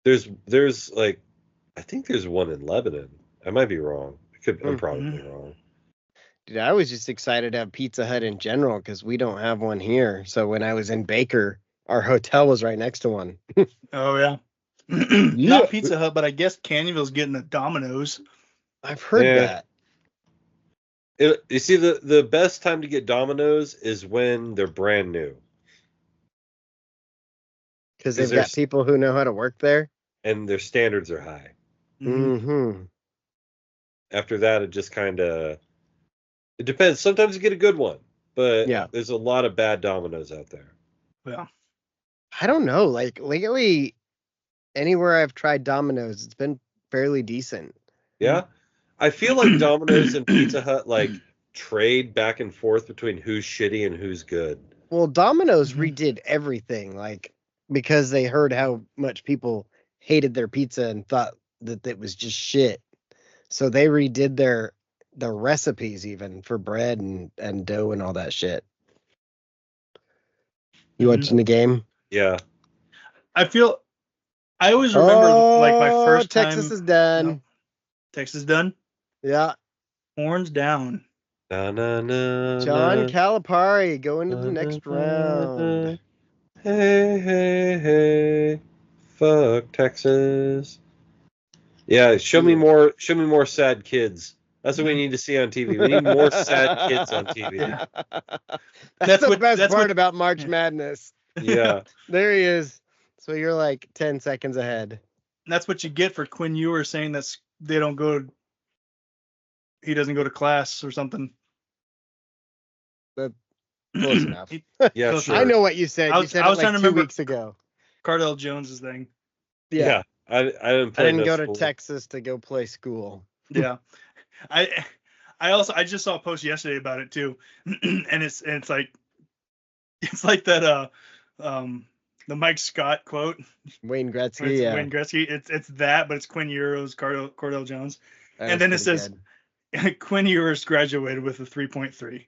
There's like, I think there's one in Lebanon. I might be wrong. I'm probably wrong.
Dude, I was just excited to have Pizza Hut in general because we don't have one here. So when I was in Baker, our hotel was right next to one.
Oh yeah. Not Pizza Hut, but I guess Canyonville's getting a Domino's.
I've heard
Yeah.
that.
You see, the best time to get Domino's is when they're brand new.
Because
'Cause
they've got
there's-
people who know how to work there.
And their standards are high.
Mm-hmm.
After that, it just kind of, it depends. Sometimes you get a good one, but
Yeah.
there's a lot of bad Domino's out there.
Yeah.
I don't know. Like lately, anywhere I've tried Domino's, it's been fairly decent.
Yeah, I feel like Domino's and Pizza Hut like trade back and forth between who's shitty and who's good.
Well, Domino's
Mhm.
redid everything, like because they heard how much people hated their pizza and thought that it was just shit. So they redid their recipes even for bread and dough and all that shit. You
Mhm.
watching the game?
Yeah,
I always remember like my first
Texas
time.
is done.
No. Texas done.
Yeah.
Horns down.
na na na.
John
na,
Calipari going to the
na,
next
na, na,
round.
Hey, hey, hey, fuck Texas. Yeah, show me more sad kids. That's what we need to see on TV. We need more sad kids on TV.
Yeah.
That's the best
that's
part
what-
about March
yeah.
Madness.
Yeah.
There he is. So you're like 10 seconds ahead.
That's what you get for Quinn Ewer saying that he doesn't go to class or something.
Close enough.
Yeah,
Close
sure.
I know what you said.
I
You
was-
said
I
it
was
like
trying to
2
remember-
weeks ago.
Cardell Jones's thing.
Yeah. I didn't
I
play
didn't
no
go to
school.
Texas to go play school.
Yeah. I just saw a post yesterday about it too. and it's like that the Mike Scott quote.
Wayne
where
Gretzky,
it's
yeah.
Wayne Gretzky. It's that, but it's Quinn Ewers, Cordell Jones.
That
and
was
then it
pretty
says-
good.
Quinn Ewers graduated with a 3.3.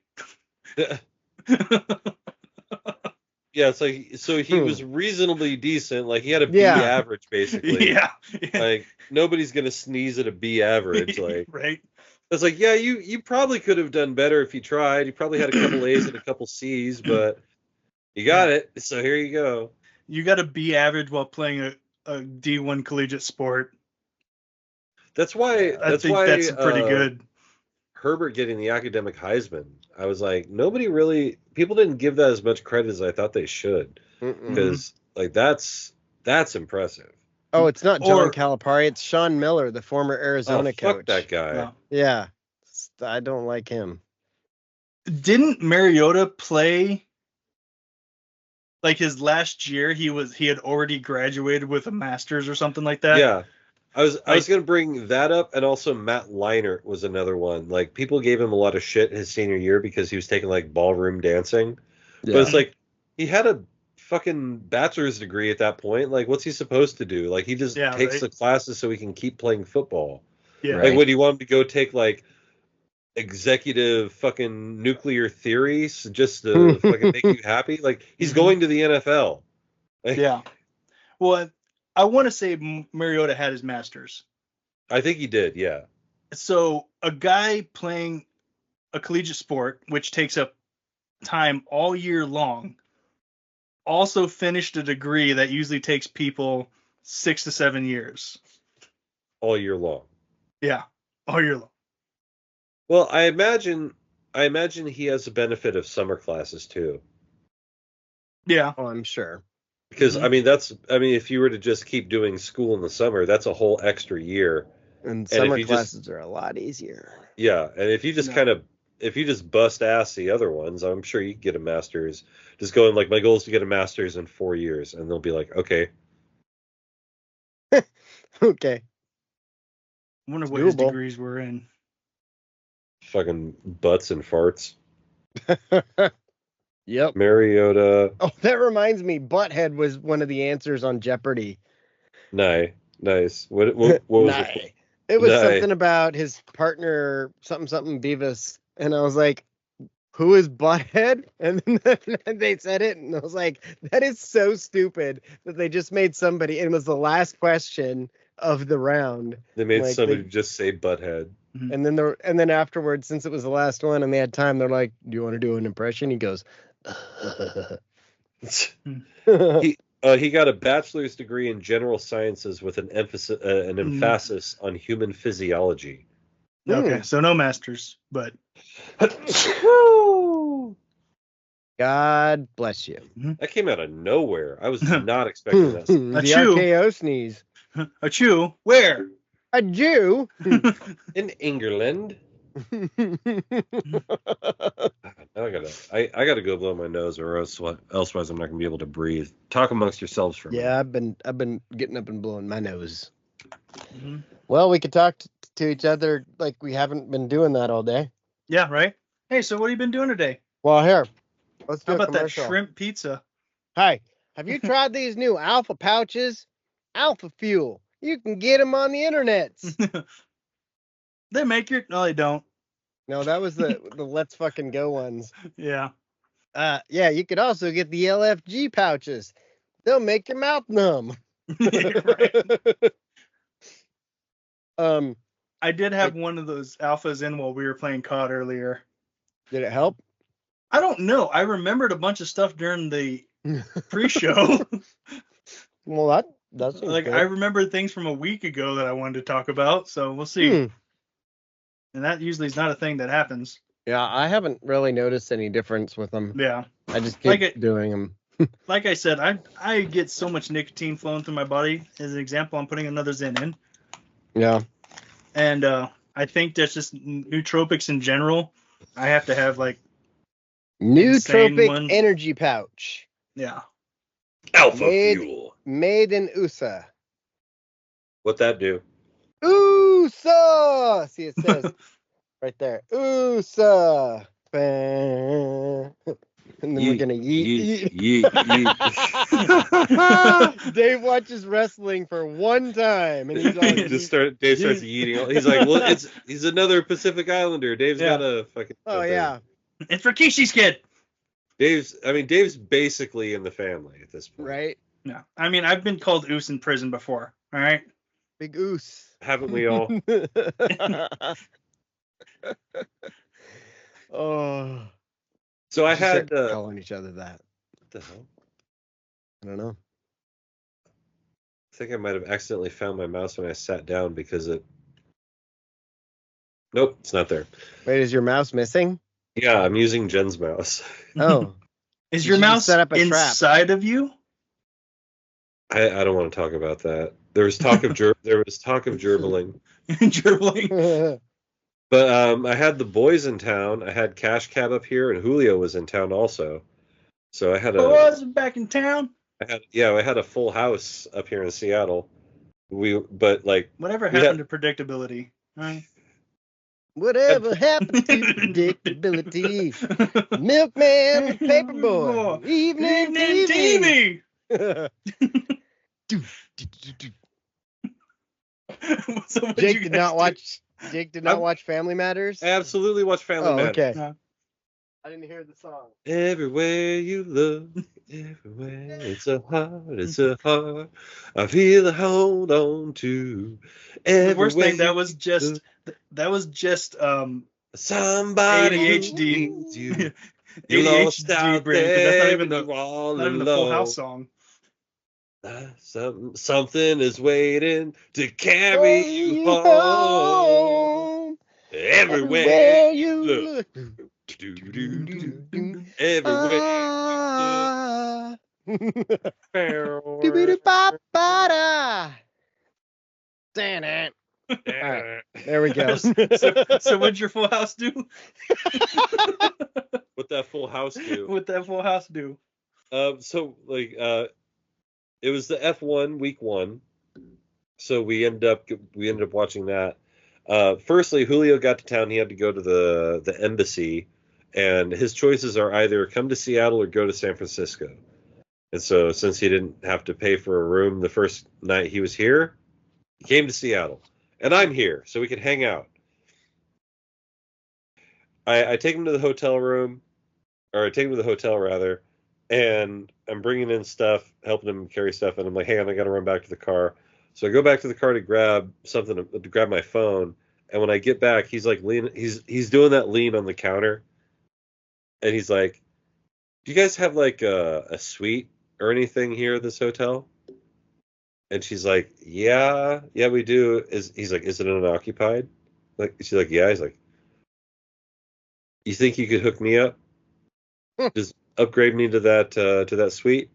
Yeah, it's like, so he was reasonably decent. Like, he had a B
Yeah.
average, basically.
Yeah.
Like, nobody's gonna sneeze at a B average. Like,
Right.
it's like, yeah, you probably could have done better if you tried. You probably had a couple A's and a couple C's, but you got it. So here you go.
You got to be average while playing a D1 collegiate sport.
That's why.
I think that's pretty good.
Herbert getting the academic Heisman. I was like, people didn't give that as much credit as I thought they should,
Mm-mm.
because like that's impressive.
Oh, it's not John
Or-
Calipari. It's Sean Miller, the former Arizona
fuck
coach.
that guy.
Yeah.
Yeah. I don't like him.
Didn't Mariota play like his last year, he had already graduated with a master's or something like that.
Yeah. I was going to bring that up, and also Matt Leinart was another one. Like, people gave him a lot of shit his senior year because he was taking like ballroom dancing.
Yeah.
But it's like he had a fucking bachelor's degree at that point. Like, what's he supposed to do? Like, he just takes the classes so he can keep playing football.
Yeah.
Like, what do you want him to go take like executive fucking nuclear theories just to fucking make you happy? Like, he's going to the NFL.
Yeah. Well, I want to say Mariota had his master's.
I think he did, yeah.
So a guy playing a collegiate sport, which takes up time all year long, also finished a degree that usually takes people 6 to 7 years.
All year long.
Yeah, all year long.
Well, I imagine he has the benefit of summer classes too.
Yeah.
Oh, I'm sure.
Because I mean, if you were to just keep doing school in the summer, that's a whole extra year.
And summer classes are a lot easier.
Yeah, and if you just if you just bust ass the other ones, I'm sure you can get a master's. Just going like, my goal is to get a master's in 4 years, and they'll be like, okay.
Okay.
I wonder what his degrees were in.
Fucking butts and farts.
Yep.
Mariota.
Oh, that reminds me. Butthead was one of the answers on Jeopardy.
Nice. What was it?
It was something about his partner, something Beavis, and I was like, "Who is Butthead?" And then they said it, and I was like, "That is so stupid that they just made somebody." And it was the last question of the round.
They made somebody just say Butthead.
And then afterwards, since it was the last one and they had time, they're like, "Do you want to do an impression?" He goes,
he got a bachelor's degree in general sciences with an emphasis on human physiology.
Okay, so no masters, but
God bless you.
That came out of nowhere. I was not expecting that.
The RKO sneeze.
Achoo, where?
A Jew
in England. I gotta go blow my nose, or elsewise I'm not gonna be able to breathe. Talk amongst yourselves for a minute.
Yeah, I've been getting up and blowing my nose. Mm-hmm. Well, we could talk to each other like we haven't been doing that all day.
Yeah, right. Hey, so what have you been doing today?
Well, here, let's do
How about that shrimp pizza?
Hi, have you tried these new Alpha pouches? Alpha Fuel. You can get them on the internet.
They make your... No, they don't.
No, that was the Let's Fucking Go ones.
Yeah.
Yeah, you could also get the LFG pouches. They'll make your mouth numb.
I did have one of those alphas in while we were playing COD earlier.
Did it help?
I don't know. I remembered a bunch of stuff during the pre-show.
Well, that's
like good. I remember things from a week ago that I wanted to talk about, so we'll see. And that usually is not a thing that happens.
Yeah, I haven't really noticed any difference with them.
Yeah.
I just keep doing them.
Like I said, I get so much nicotine flowing through my body. As an example, I'm putting another Zen in.
Yeah.
And I think that's just nootropics in general. I have to have like
nootropic energy pouch.
Yeah.
Alpha Fuel.
Made in USA.
What'd that do?
USA. See, it says right there. USA. And then we're gonna yeet. Dave watches wrestling for one time, and he's like,
Dave starts yeeting. He's like, well, he's another Pacific Islander. Dave's got a fucking.
Oh yeah.
It's Rikishi's kid.
Dave's basically in the family at this point.
Right.
No, I mean I've been called Oos in prison before. All right.
Big Oos.
Haven't we all?
Oh.
So I had
calling each other that.
What the hell?
I don't know.
I think I might have accidentally found my mouse when I sat down because it. Nope, it's not there.
Wait, is your mouse missing?
Yeah, I'm using Jen's mouse.
Oh.
Is your mouse set up inside of you?
I don't want to talk about that. There was talk of gerbling.
Gerbling.
But I had the boys in town. I had Cash Cab up here, and Julio was in town also. So I had
Was back in town.
I had a full house up here in Seattle.
Whatever
we
happened to predictability? Right?
Whatever happened to predictability? Milkman, Paperboy, Evening TV.
So what'd
Jake
you
did
guys
not
do?
watch. Jake did not watch Family Matters.
absolutely watch Family
Oh,
Matters.
okay.
No.
I didn't hear the song.
Everywhere you look, everywhere it's a heart. I feel a hold on to.
The worst
Everywhere
thing that was just
somebody
ADHD.
who needs you. You're lost
ADHD
out
brain, 'cause that's not
there,
even
and you're all
not even the
alone.
Full House song.
Something is waiting to carry you home. Everywhere you look. Everywhere
Ah.
you
Doobie-doo-bop-ba-da. Damn it. All right, there we go.
So what'd your Full House do?
What that Full House do?
What'd that Full House do?
It was the F1 week 1, so we ended up watching that. Firstly, Julio got to town. He had to go to the embassy, and his choices are either come to Seattle or go to San Francisco. And so, since he didn't have to pay for a room the first night he was here, he came to Seattle, and I'm here, so we could hang out. I take him to the hotel room, or I take him to the hotel rather, and I'm bringing in stuff, helping him carry stuff, and I'm like, hang on, I got to run back to the car. So I go back to the car to grab something to grab my phone, and when I get back, he's like he's doing that lean on the counter, and he's like, "Do you guys have like a suite or anything here at this hotel?" And she's like, "Yeah, we do." He's like, "Is it unoccupied?" Like she's like, "Yeah." He's like, "You think you could hook me up? Just upgrade me to that suite?"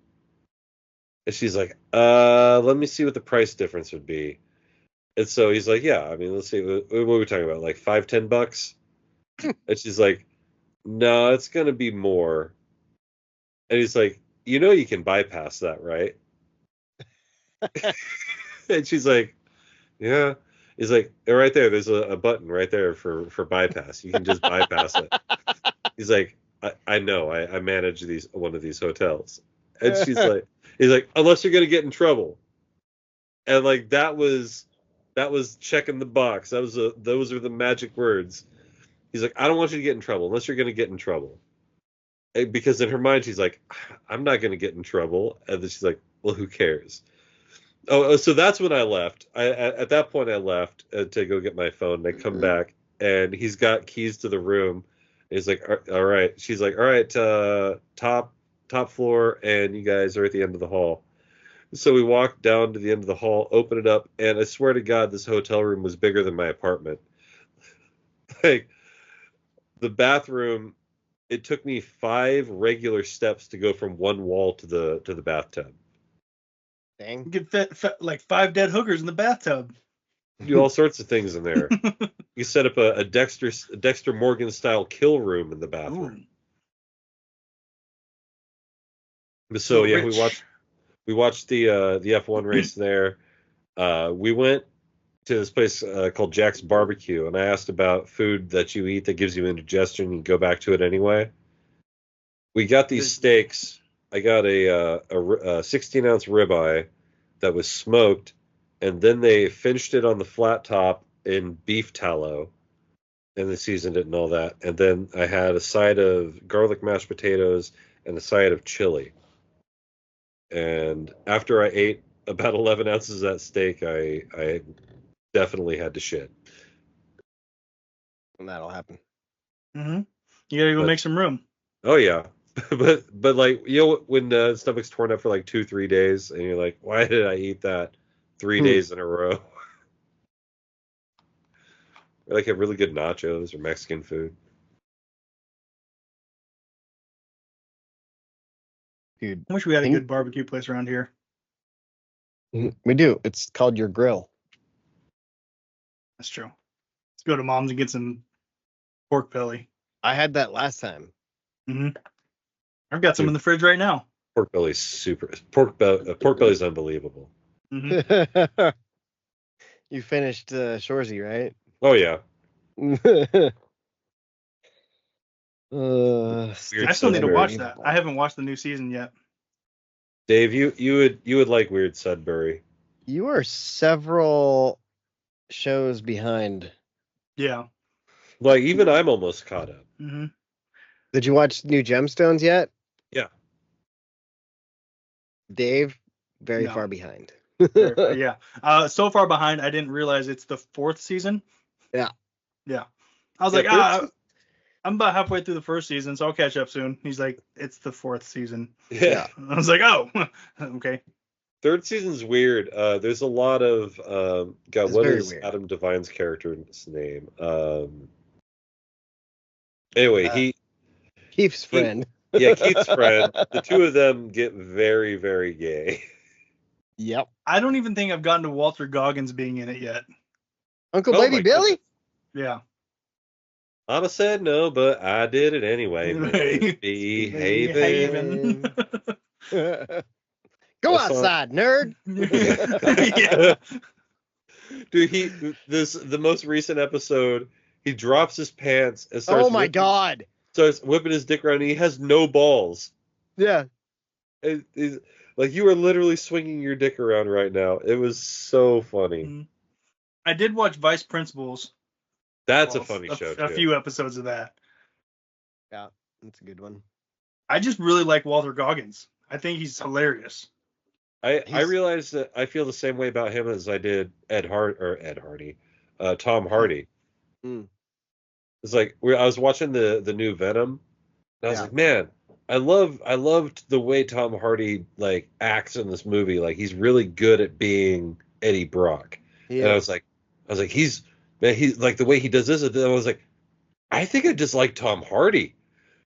And she's like, let me see what the price difference would be. And so he's like, yeah, I mean, let's see, what are we talking about? Like $5-10? And she's like, no, it's gonna be more. And he's like, you can bypass that, right? And she's like, yeah. He's like, right there, there's a button right there for bypass. You can just bypass it. He's like, I know, I manage one of these hotels. And he's like, unless you're gonna get in trouble. And like that was checking the box. Those are the magic words. He's like, I don't want you to get in trouble unless you're gonna get in trouble. Because in her mind she's like, I'm not gonna get in trouble. And then she's like, well, who cares? So that's when I left. At that point I left to go get my phone, and I come back and he's got keys to the room. He's like, all right. She's like, all right, top floor, and you guys are at the end of the hall. So we walked down to the end of the hall, opened it up, and I swear to God, this hotel room was bigger than my apartment. Like the bathroom, it took me 5 regular steps to go from one wall to the bathtub.
Dang.
You get like 5 dead hookers in the bathtub.
You do all sorts of things in there. You set up a Dexter Morgan style kill room in the bathroom. So yeah, we watched the F1 race there. We went to this place called Jack's Barbecue, and I asked about food that you eat that gives you indigestion and you go back to it anyway. We got these steaks. I got a 16-ounce ribeye that was smoked, and then they finished it on the flat top in beef tallow, and they seasoned it and all that. And then I had a side of garlic mashed potatoes and a side of chili. And after I ate about 11 ounces of that steak, I definitely had to shit.
And that'll happen.
Mm-hmm. You gotta go make some room.
Oh yeah, but like when stomach's torn up for like 2-3 days, and you're like, why did I eat that 3 days in a row? Or like have really good nachos or Mexican food.
Dude,
I wish we had a good barbecue place around here.
we do. It's called Your Grill.
That's true. Let's go to Mom's and get some pork belly.
I had that last time.
Mm-hmm. I've got some in the fridge right now.
Pork belly's pork belly's unbelievable.
Mm-hmm.
You finished Shorzy, right?
Oh yeah.
I still need to watch that. I haven't watched the new season yet.
Dave, you would like Weird Sudbury.
You are several shows behind.
Yeah.
Like even I'm almost caught up.
Mm-hmm.
Did you watch New Gemstones yet?
Yeah.
Dave, very
No.
far behind.
Yeah. So far behind, I didn't realize it's the 4th season.
Yeah.
Yeah. I was like, I'm about halfway through the 1st season, so I'll catch up soon. He's like, it's the 4th season.
Yeah.
I was like, oh, okay.
3rd season's weird. There's a lot of God.
It's
What
very
is
weird.
Adam Devine's character's name? Anyway,
Keith's friend.
Keith's friend. The two of them get very, very gay.
Yep.
I don't even think I've gotten to Walter Goggins being in it yet.
Uncle
Oh
Baby
my
Billy?
Yeah.
Mama said no, but I did it anyway.
Right.
Behaving.
Go
I saw-
outside, nerd.
Yeah.
Dude, the most recent episode, he drops his pants and starts
Oh my God.
starts whipping his dick around and he has no balls.
Yeah.
He's like, you are literally swinging your dick around right now. It was so funny.
I did watch Vice Principals.
That's a funny show
A
too.
few episodes of that.
Yeah, that's a good one.
I just really like Walter Goggins. I think he's hilarious.
I realized that I feel the same way about him as I did Tom Hardy.
Mm.
It's like I was watching the new Venom, and I was like, man, I loved the way Tom Hardy like acts in this movie. Like he's really good at being Eddie Brock.
Yeah.
And I was like, he's like the way he does this. And I was like, I think I just like Tom Hardy.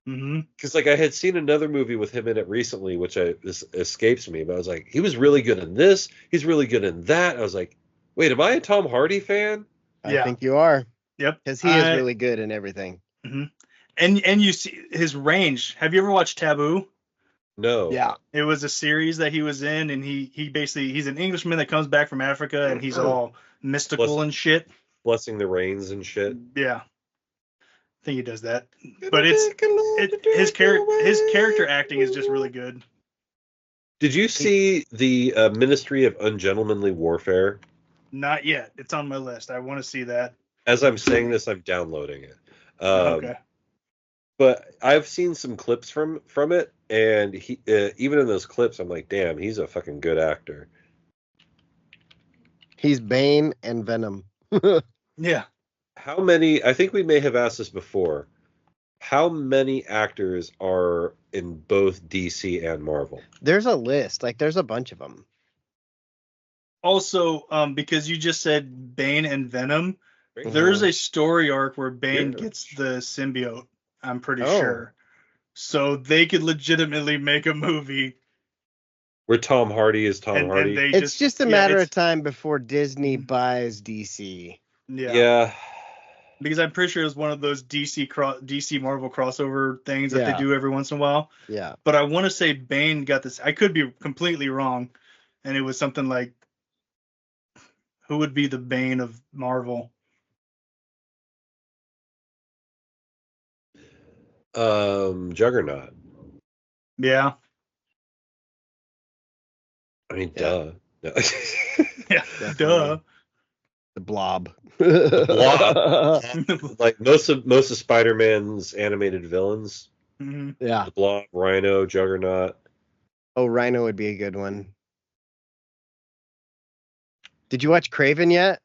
Mm-hmm.
Because like I had seen another movie with him in it recently, which escapes me, but I was like, he was really good in this. He's really good in that. I was like, wait, am I a Tom Hardy fan?
I think you are.
Yep.
Because he is really good in everything.
Mm-hmm. And you see his range. Have you ever watched Taboo?
No.
Yeah.
It was a series that he was in, and he basically he's an Englishman that comes back from Africa, and he's all mystical and shit.
Blessing the rains and shit.
Yeah. I think he does that. But his character acting is just really good.
Did you see the Ministry of Ungentlemanly Warfare?
Not yet. It's on my list. I want to see that.
As I'm saying this, I'm downloading it.
Okay.
But I've seen some clips from it, and he even in those clips, I'm like, damn, he's a fucking good actor.
He's Bane and Venom.
Yeah.
How many? I think we may have asked this before. How many actors are in both DC and Marvel?
There's a list. Like, there's a bunch of them.
Also, because you just said Bane and Venom, there's a story arc where Bane gets the symbiote, I'm pretty sure. So they could legitimately make a movie
where Tom Hardy is Tom Hardy.
It's just a matter of time before Disney buys DC.
Yeah.
Because I'm pretty sure it's one of those DC Marvel crossover things that they do every once in a while.
Yeah.
But I want to say Bane got this. I could be completely wrong. And it was something like, who would be the Bane of Marvel?
Juggernaut.
Yeah.
I mean, duh. No.
Yeah, duh.
The Blob.
Like most of Spider-Man's animated villains.
Mm-hmm.
Yeah.
The Blob, Rhino, Juggernaut.
Oh, Rhino would be a good one. Did you watch Craven yet?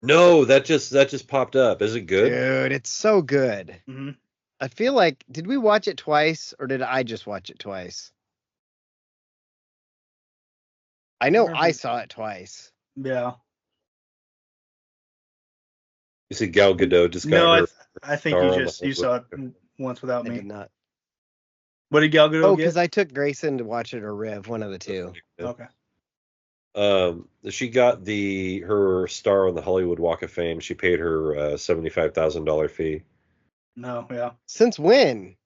No, that just popped up. Is it good?
Dude, it's so good.
Mm-hmm.
I feel like, did we watch it twice or did I just watch it twice? I know I saw it twice.
Yeah.
You see Gal Gadot just got her.
I think you saw it once without me.
I did not.
What did Gal Gadot get?
because I took Grayson to watch it or Riv, one of the two.
Okay.
She got her star on the Hollywood Walk of Fame. She paid her $75,000 fee.
No, yeah.
Since when?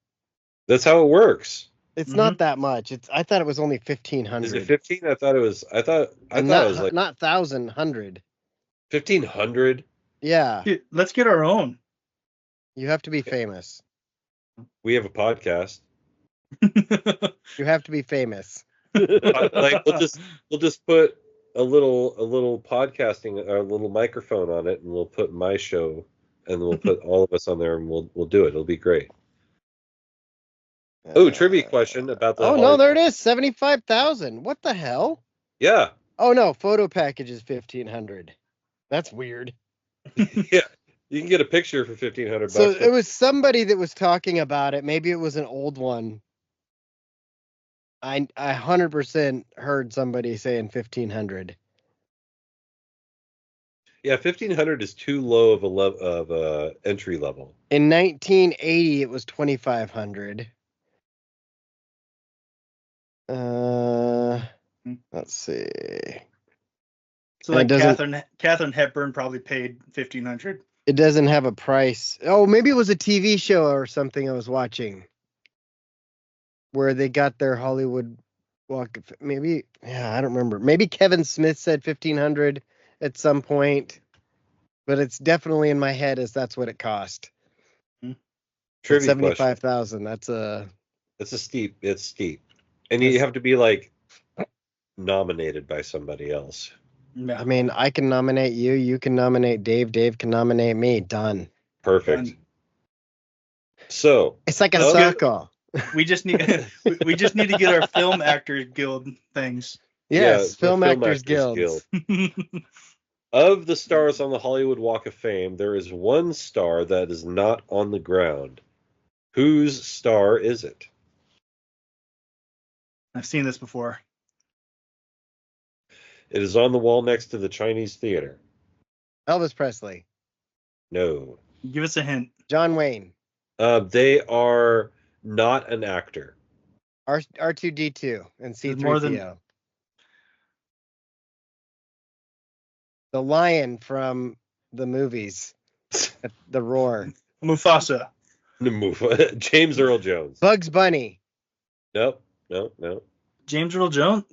That's how it works.
It's
Mhm.
not that much. I thought it was only
Is
1,500.
it 15? I thought it was. I thought
And
it was like
not 1,000, 100.
1,500.
Yeah,
Dude, let's get our own.
you have to be famous.
We have a podcast.
You have to be famous.
Like we'll just put a little podcasting, a little microphone on it, and we'll put my show, and we'll put all of us on there, and we'll do it. It'll be great. Oh, trivia question about the.
Oh no, there it is, 75,000. What the hell?
Yeah,
Oh no, photo package is 1,500. That's weird.
yeah. You can get a picture for 1,500 bucks.
So it was somebody that was talking about it. Maybe it was an old one. I 100% heard somebody saying 1,500.
Yeah, 1,500 is too low of a entry level.
In 1980, it was 2,500. Let's see.
So
And
like
it doesn't-
Catherine Hepburn probably paid 1,500.
It doesn't have a price. Oh, maybe it was a TV show or something I was watching where they got their Hollywood walk. Maybe, yeah, I don't remember. Maybe Kevin Smith said 1,500 at some point, but it's definitely in my head as that's what it cost.
Trivia question.
75,000. That's a.
It's steep, and you have to be like nominated by somebody else.
Yeah.
I mean, I can nominate you. You can nominate Dave. Dave can nominate me. Done.
Perfect.
Done.
So
It's like a
Okay.
circle.
We just need to get our Film Actors Guild things.
Yes,
the
Film Actors
Guild.
Guilds.
Of the stars on the Hollywood Walk of Fame, there is one star that is not on the ground. Whose star is it?
I've seen this before.
It is on the wall next to the Chinese theater.
Elvis Presley.
No.
Give us a hint.
John Wayne.
They are not an actor.
R2D2 and
There's more
C3PO.
than-
The lion from the movies. The Roar.
Mufasa.
James Earl Jones.
Bugs Bunny.
Nope.
James Earl Jones.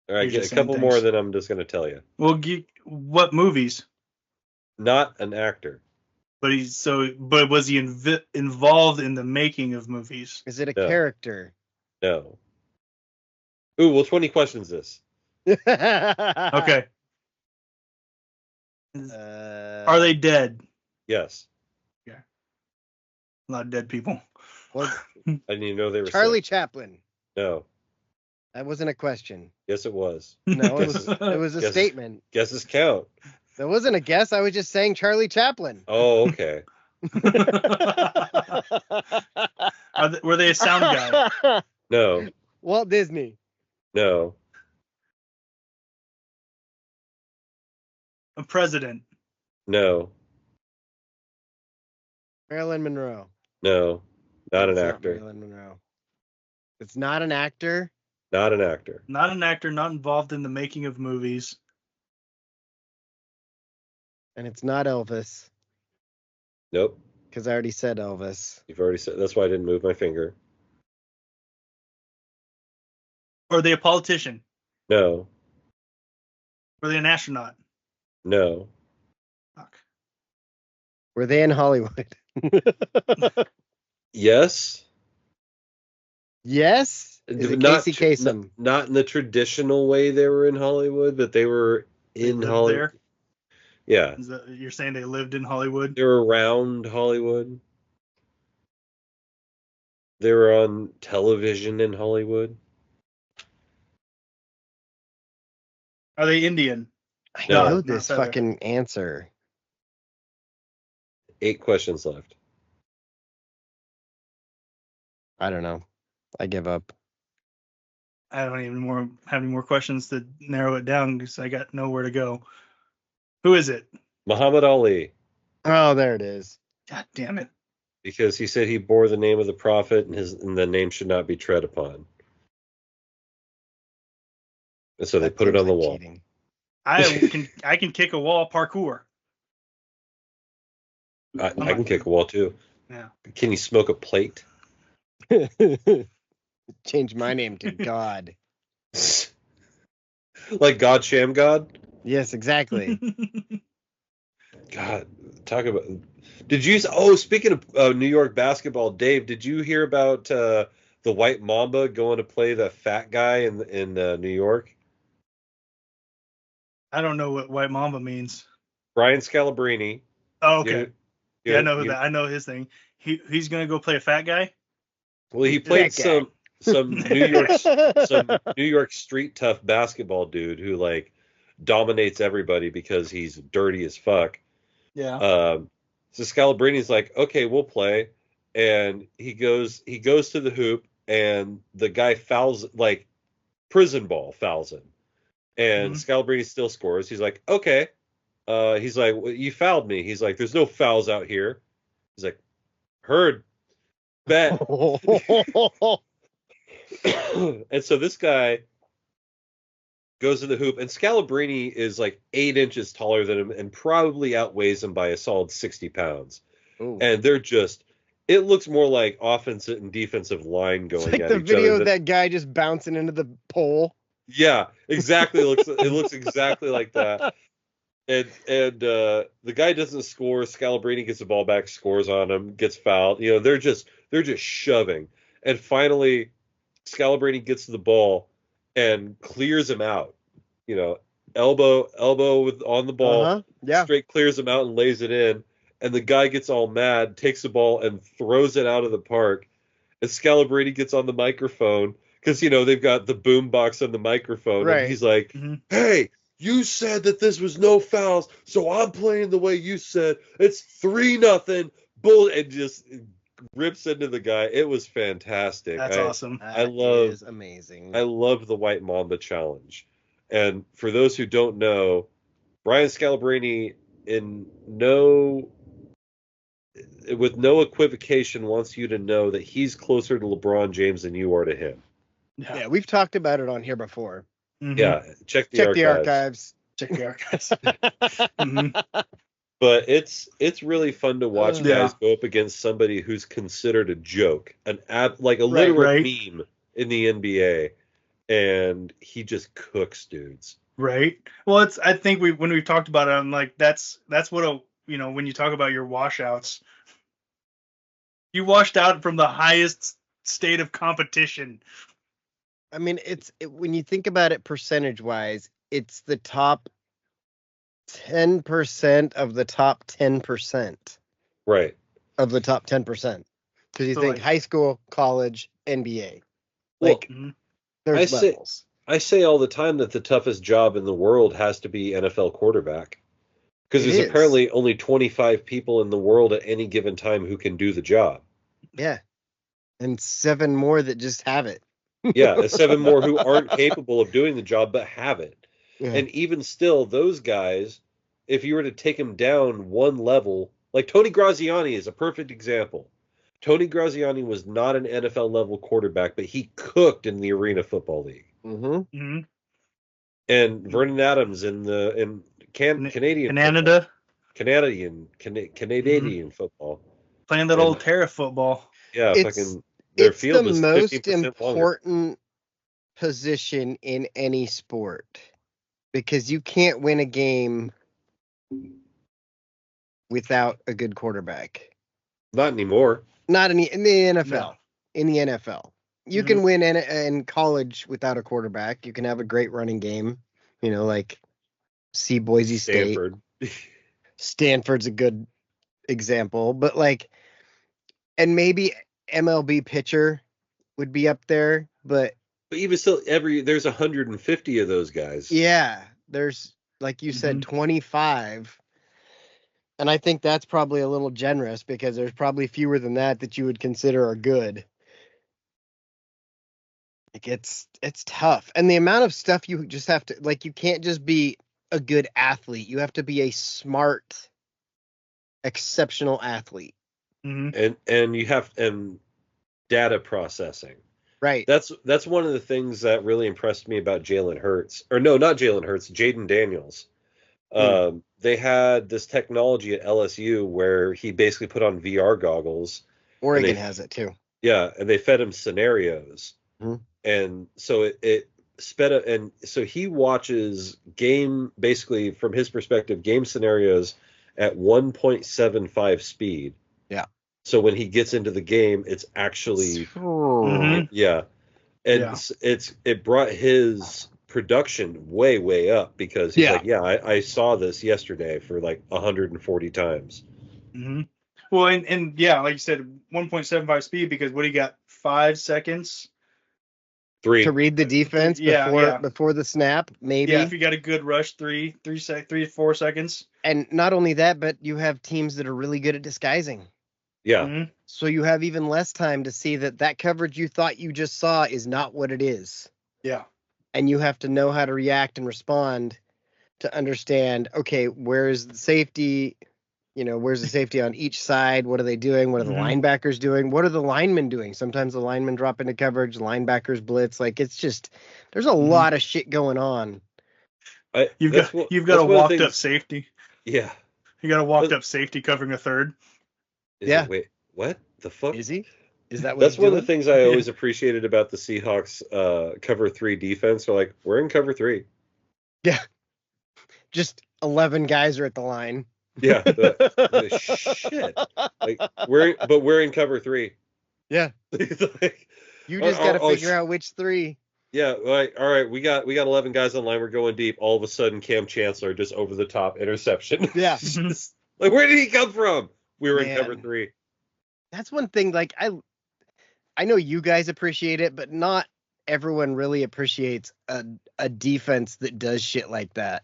All right,
You're
get a
just saying
couple more
things.
that I'm just going to tell you.
Well, what movies?
Not an actor.
But was he involved in the making of movies?
Is it a
No.
character?
No. Ooh, well, 20 questions this.
Okay. Are they dead?
Yes.
A lot of dead people.
Well,
I didn't even know they were
Charlie
sick.
Chaplin.
No.
That wasn't a question.
Yes, it was.
No, it was a
Guesses.
statement.
Guesses count.
That wasn't a guess. I was just saying Charlie Chaplin.
Oh, okay.
Were they a sound guy?
No.
Walt Disney.
No.
A president?
No.
Marilyn Monroe.
No. Not an
It's
actor.
Marilyn Monroe. It's not an actor.
Not an actor.
Not an actor. Not involved in the making of movies.
And it's not Elvis.
Nope.
Because I already said Elvis.
You've already said. That's why I didn't move my finger.
Are they a politician?
No.
Were they an astronaut?
No.
Fuck.
Were they in Hollywood?
Yes.
Yes? Is it
Not
Casey Kasem?
not in the traditional way they were in Hollywood, but they were in
lived
Hollywood.
there?
Yeah.
You're saying they lived in Hollywood?
They were around Hollywood. They were on television in Hollywood.
Are they Indian?
I
No.
know
Not
this
Feather.
fucking answer.
8 questions left.
I don't know. I give up.
I don't even have any more questions to narrow it down because I got nowhere to go. Who is it?
Muhammad Ali,
Oh, there it is.
God damn it.
because he said he bore the name of the prophet and the name should not be tread upon. And so they
That
put it
seems
on the
like
wall.
cheating.
I can kick a wall parkour.
I can kick a wall too.
Yeah.
Can you smoke a plate?
Change my name to God.
Like God Sham God?
Yes, exactly.
God, talk about. Did you? Speaking of New York basketball, Dave, did you hear about the White Mamba going to play the fat guy in New York?
I don't know what White Mamba means.
Brian Scalabrine.
Oh, okay.
You
I know
you-
that. I know his thing. He's gonna go play a fat guy.
Well, he played
That guy.
some New York street tough basketball dude who like dominates everybody because he's dirty as fuck.
Yeah.
So Scalabrini's like, okay, we'll play, and he goes to the hoop, and the guy fouls like prison ball fouls him, and Scalabrini still scores. He's like, okay, he's like, well, you fouled me. He's like, there's no fouls out here. He's like, heard, bet. And so this guy goes to the hoop, and Scalabrini is like 8 inches taller than him and probably outweighs him by a solid 60 pounds.
Ooh.
And they're just, it looks more like offensive and defensive line going
It's like
at
the
each
video
other.
of that guy just bouncing into the pole.
Yeah, exactly. It looks exactly like that. And the guy doesn't score. Scalabrini gets the ball back, scores on him, gets fouled. You know, they're just shoving. And finally, Scalabrini gets to the ball and clears him out. You know, elbow on the ball,
Yeah.
straight clears him out and lays it in. And the guy gets all mad, takes the ball and throws it out of the park. And Scalabrini gets on the microphone because they've got the boom box on the microphone,
Right.
and he's like, "Hey, you said that this was no fouls, so I'm playing the way you said. It's 3-0, bull," and just rips into the guy. It was fantastic.
That's awesome.
That
love-
is amazing.
I love the White Mamba challenge. And for those who don't know, Brian Scalabrini, with no equivocation, wants you to know that he's closer to LeBron James than you are to him.
Yeah, we've talked about it on here before.
Yeah, check the
archives.
Check the archives.
But it's really fun to watch
Yeah.
guys go up against somebody who's considered a joke, like a literal meme in the NBA, and he just cooks dudes.
Right. Well, I think when we talked about it, I'm like, that's what when you talk about your washouts, you washed out from the highest state of competition.
I mean, when you think about it percentage wise, it's the top 10% of the top 10%.
Right.
Of the top 10%. Because you think high school, college, NBA. Like, there's levels.
I say all the time that the toughest job in the world has to be NFL quarterback. Because there's apparently only 25 people in the world at any given time who can do the job.
Yeah. And 7 more that just have it.
Yeah, and 7 more who aren't capable of doing the job but have it.
Yeah.
And even still, those guys, if you were to take them down one level, like Tony Graziani is a perfect example. Tony Graziani was not an NFL level quarterback, but he cooked in the Arena Football League.
Mm-hmm.
And Vernon Adams in Canadian football,
playing that old Terra football.
Yeah,
it's
their field
the
was
most
50%
important
longer.
position in any sport, because you can't win a game without a good quarterback.
Not anymore.
Not in the NFL.
No.
In the NFL, you can win in college without a quarterback. You can have a great running game. Like see Boise State. Stanford's a good example, but and maybe MLB pitcher would be up there, but
even still, there's 150 of those guys.
Yeah, there's, like you said, 25. And I think that's probably a little generous, because there's probably fewer than that you would consider are good. Like, it's tough. And the amount of stuff you just have to, you can't just be a good athlete. You have to be a smart, exceptional athlete.
And you have data processing.
Right.
That's one of the things that really impressed me about Jalen Hurts. Or no, not Jalen Hurts, Jaden Daniels. They had this technology at LSU where he basically put on VR goggles.
Oregon has it too.
Yeah, and they fed him scenarios.
Mhm.
And so it sped up, and so he watches game, basically from his perspective, game scenarios at 1.75 speed.
Yeah.
So when he gets into the game, it's actually
Mhm.
yeah, and
Yeah.
it brought his production way up, because he's
Yeah.
like, yeah, I saw this yesterday for like 140 times.
hmm Well, and yeah, like you said, 1.75 speed, because what do you got? 5 seconds.
To
3.
read the defense
Yeah,
before the snap, maybe.
Yeah, if you got a good rush, 3 to 4 seconds.
And not only that, but you have teams that are really good at disguising.
Yeah.
Mhm.
So you have even less time to see that coverage you thought you just saw is not what it is.
Yeah.
And you have to know how to react and respond to understand, okay, where's the safety? Where's the safety on each side? What are they doing? What are the
Mhm.
linebackers doing? What are the linemen doing? Sometimes the linemen drop into coverage, linebackers blitz. Like, it's just, there's a lot of shit going on.
You've got a
that's one of
walked
the
up
things.
safety.
Yeah.
You got a walked
But-
up safety covering a third.
Yeah.
Wait, what the fuck?
Is he? Is that what
That's
he's
one
doing?
of the things I always appreciated about the Seahawks cover 3 defense. They're like, we're in cover 3.
Yeah. Just 11 guys are at the line.
Yeah. Shit. Like, we're in cover 3.
Yeah.
Like,
You just got to figure out which 3.
yeah, like, all right, we got 11 guys on line. We're going deep. All of a sudden, Cam Chancellor just over the top interception.
Yeah.
Like, where did he come from? We were in
Man.
cover 3.
That's one thing. Like, I know you guys appreciate it, but not everyone really appreciates a defense that does shit like that.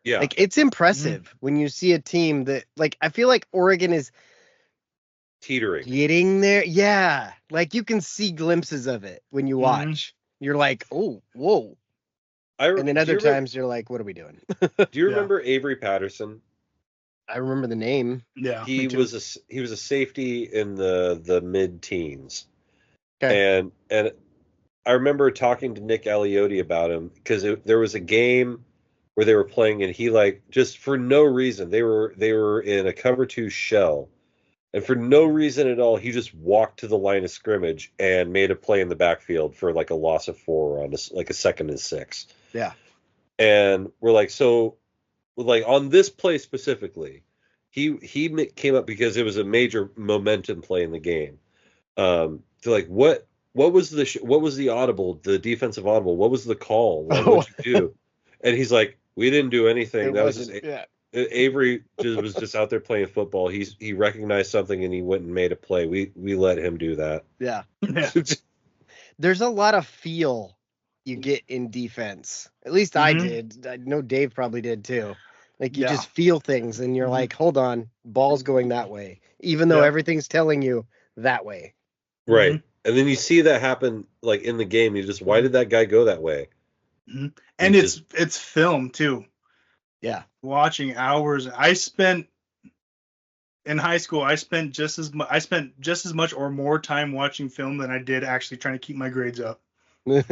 Yeah.
Like, it's impressive when you see a team that, like, I feel like Oregon is
Teetering.
getting there. Yeah. Like, you can see glimpses of it when you watch. You're like, oh, whoa. And then other times you're like, what are we doing?
Do you remember Avery Patterson?
I remember the name.
Yeah.
He was a safety in the mid-teens. Okay. And I remember talking to Nick Aliotti about him, because there was a game where they were playing, and he, like, just for no reason, they were in a cover 2 shell, and for no reason at all, he just walked to the line of scrimmage and made a play in the backfield for like a loss of 4 on like a 2nd and 6.
Yeah.
And we're like, so, like, on this play specifically, he came up because it was a major momentum play in the game. To like, what was the audible, the defensive audible? What was the call? Like, what'd you do? And he's like, we didn't do anything. That was just, Avery was just out there playing football. He recognized something and he went and made a play. We let him do that.
Yeah. There's a lot of feel you get in defense. At least I did. I know Dave probably did too. Like, you just feel things and you're like, hold on, ball's going that way, even though everything's telling you that way.
Right. And then you see that happen, like, in the game. You just, why did that guy go that way?
And it's film too.
Yeah.
Watching hours. In high school, I spent just as much or more time watching film than I did actually trying to keep my grades up.
Like,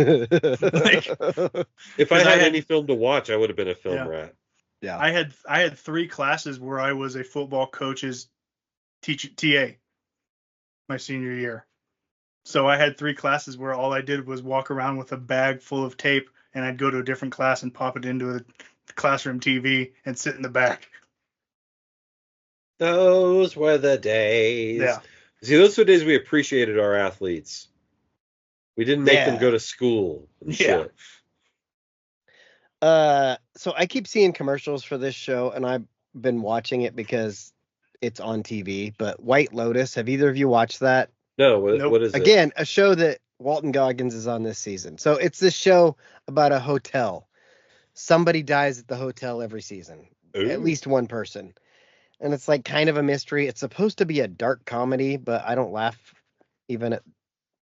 if I had any film to watch, I would have been a film rat.
Yeah.
I had 3 classes where I was a football coach's TA my senior year. So I had 3 classes where all I did was walk around with a bag full of tape, and I'd go to a different class and pop it into a classroom TV and sit in the back.
Those were the days.
Yeah.
See, those were the days we appreciated our athletes. We didn't make them go to school and shit.
So I keep seeing commercials for this show, and I've been watching it because it's on TV. But White Lotus, have either of you watched that?
No. What is it?
Again, a show that Walton Goggins is on this season. So it's this show about a hotel. Somebody dies at the hotel every season.
Ooh.
At least one person. And it's like kind of a mystery. It's supposed to be a dark comedy, but I don't laugh even at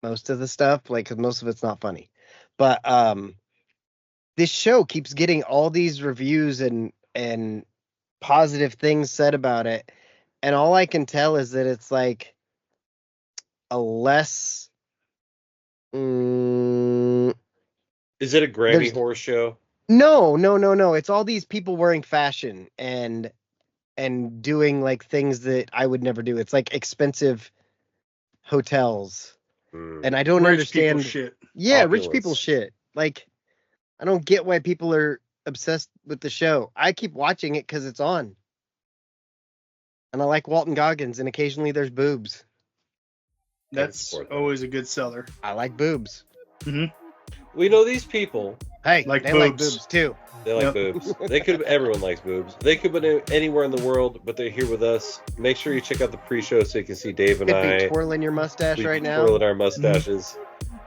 most of the stuff, like, 'cause most of it's not funny. But this show keeps getting all these reviews and positive things said about it, and all I can tell is that it's like a less.
Is it a Grammy horror show?
No. It's all these people wearing fashion and doing like things that I would never do. It's like expensive hotels. And I don't
Rich people
understand.
shit.
Yeah, rich people
Opulence.
shit. Like, I don't get why people are obsessed with the show. I keep watching it because it's on. And I like Walton Goggins, and occasionally there's boobs.
That's
support that.
always a good seller.
I like boobs.
We know these people.
Hey,
Like
they like
boobs.
boobs too.
They like
Yep.
boobs. They could. Everyone likes boobs. They could be anywhere in the world, but they're here with us. Make sure you check out the pre-show so you can see Dave and
Could be
I.
twirling your mustache
We
right now.
twirling our mustaches.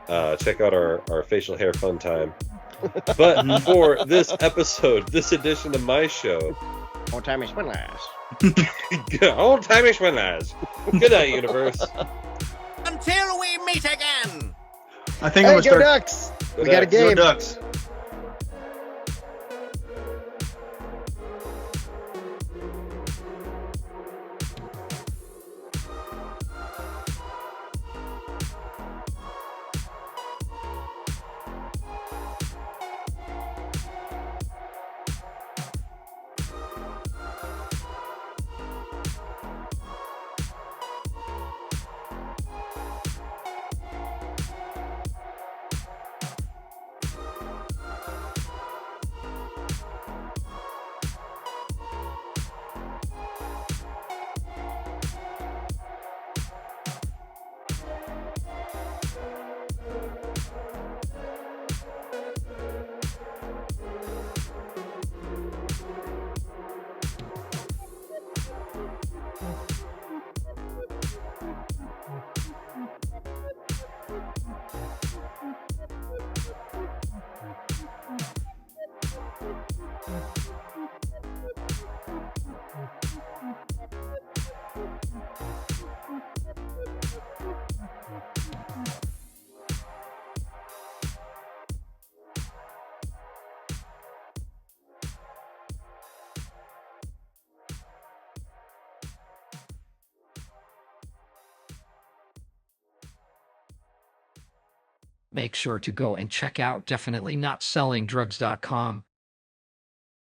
Check out our facial hair fun time. But for this episode, this edition of my show,
Old timey Swindlers.
old timey Swindlers. Good night, universe.
Until we meet again.
I think
Hey,
I'm
go
gonna start.
Ducks!
Go
We got a
Ducks.
Go
game.
Ducks.
Make sure to go and check out definitelynotsellingdrugs.com.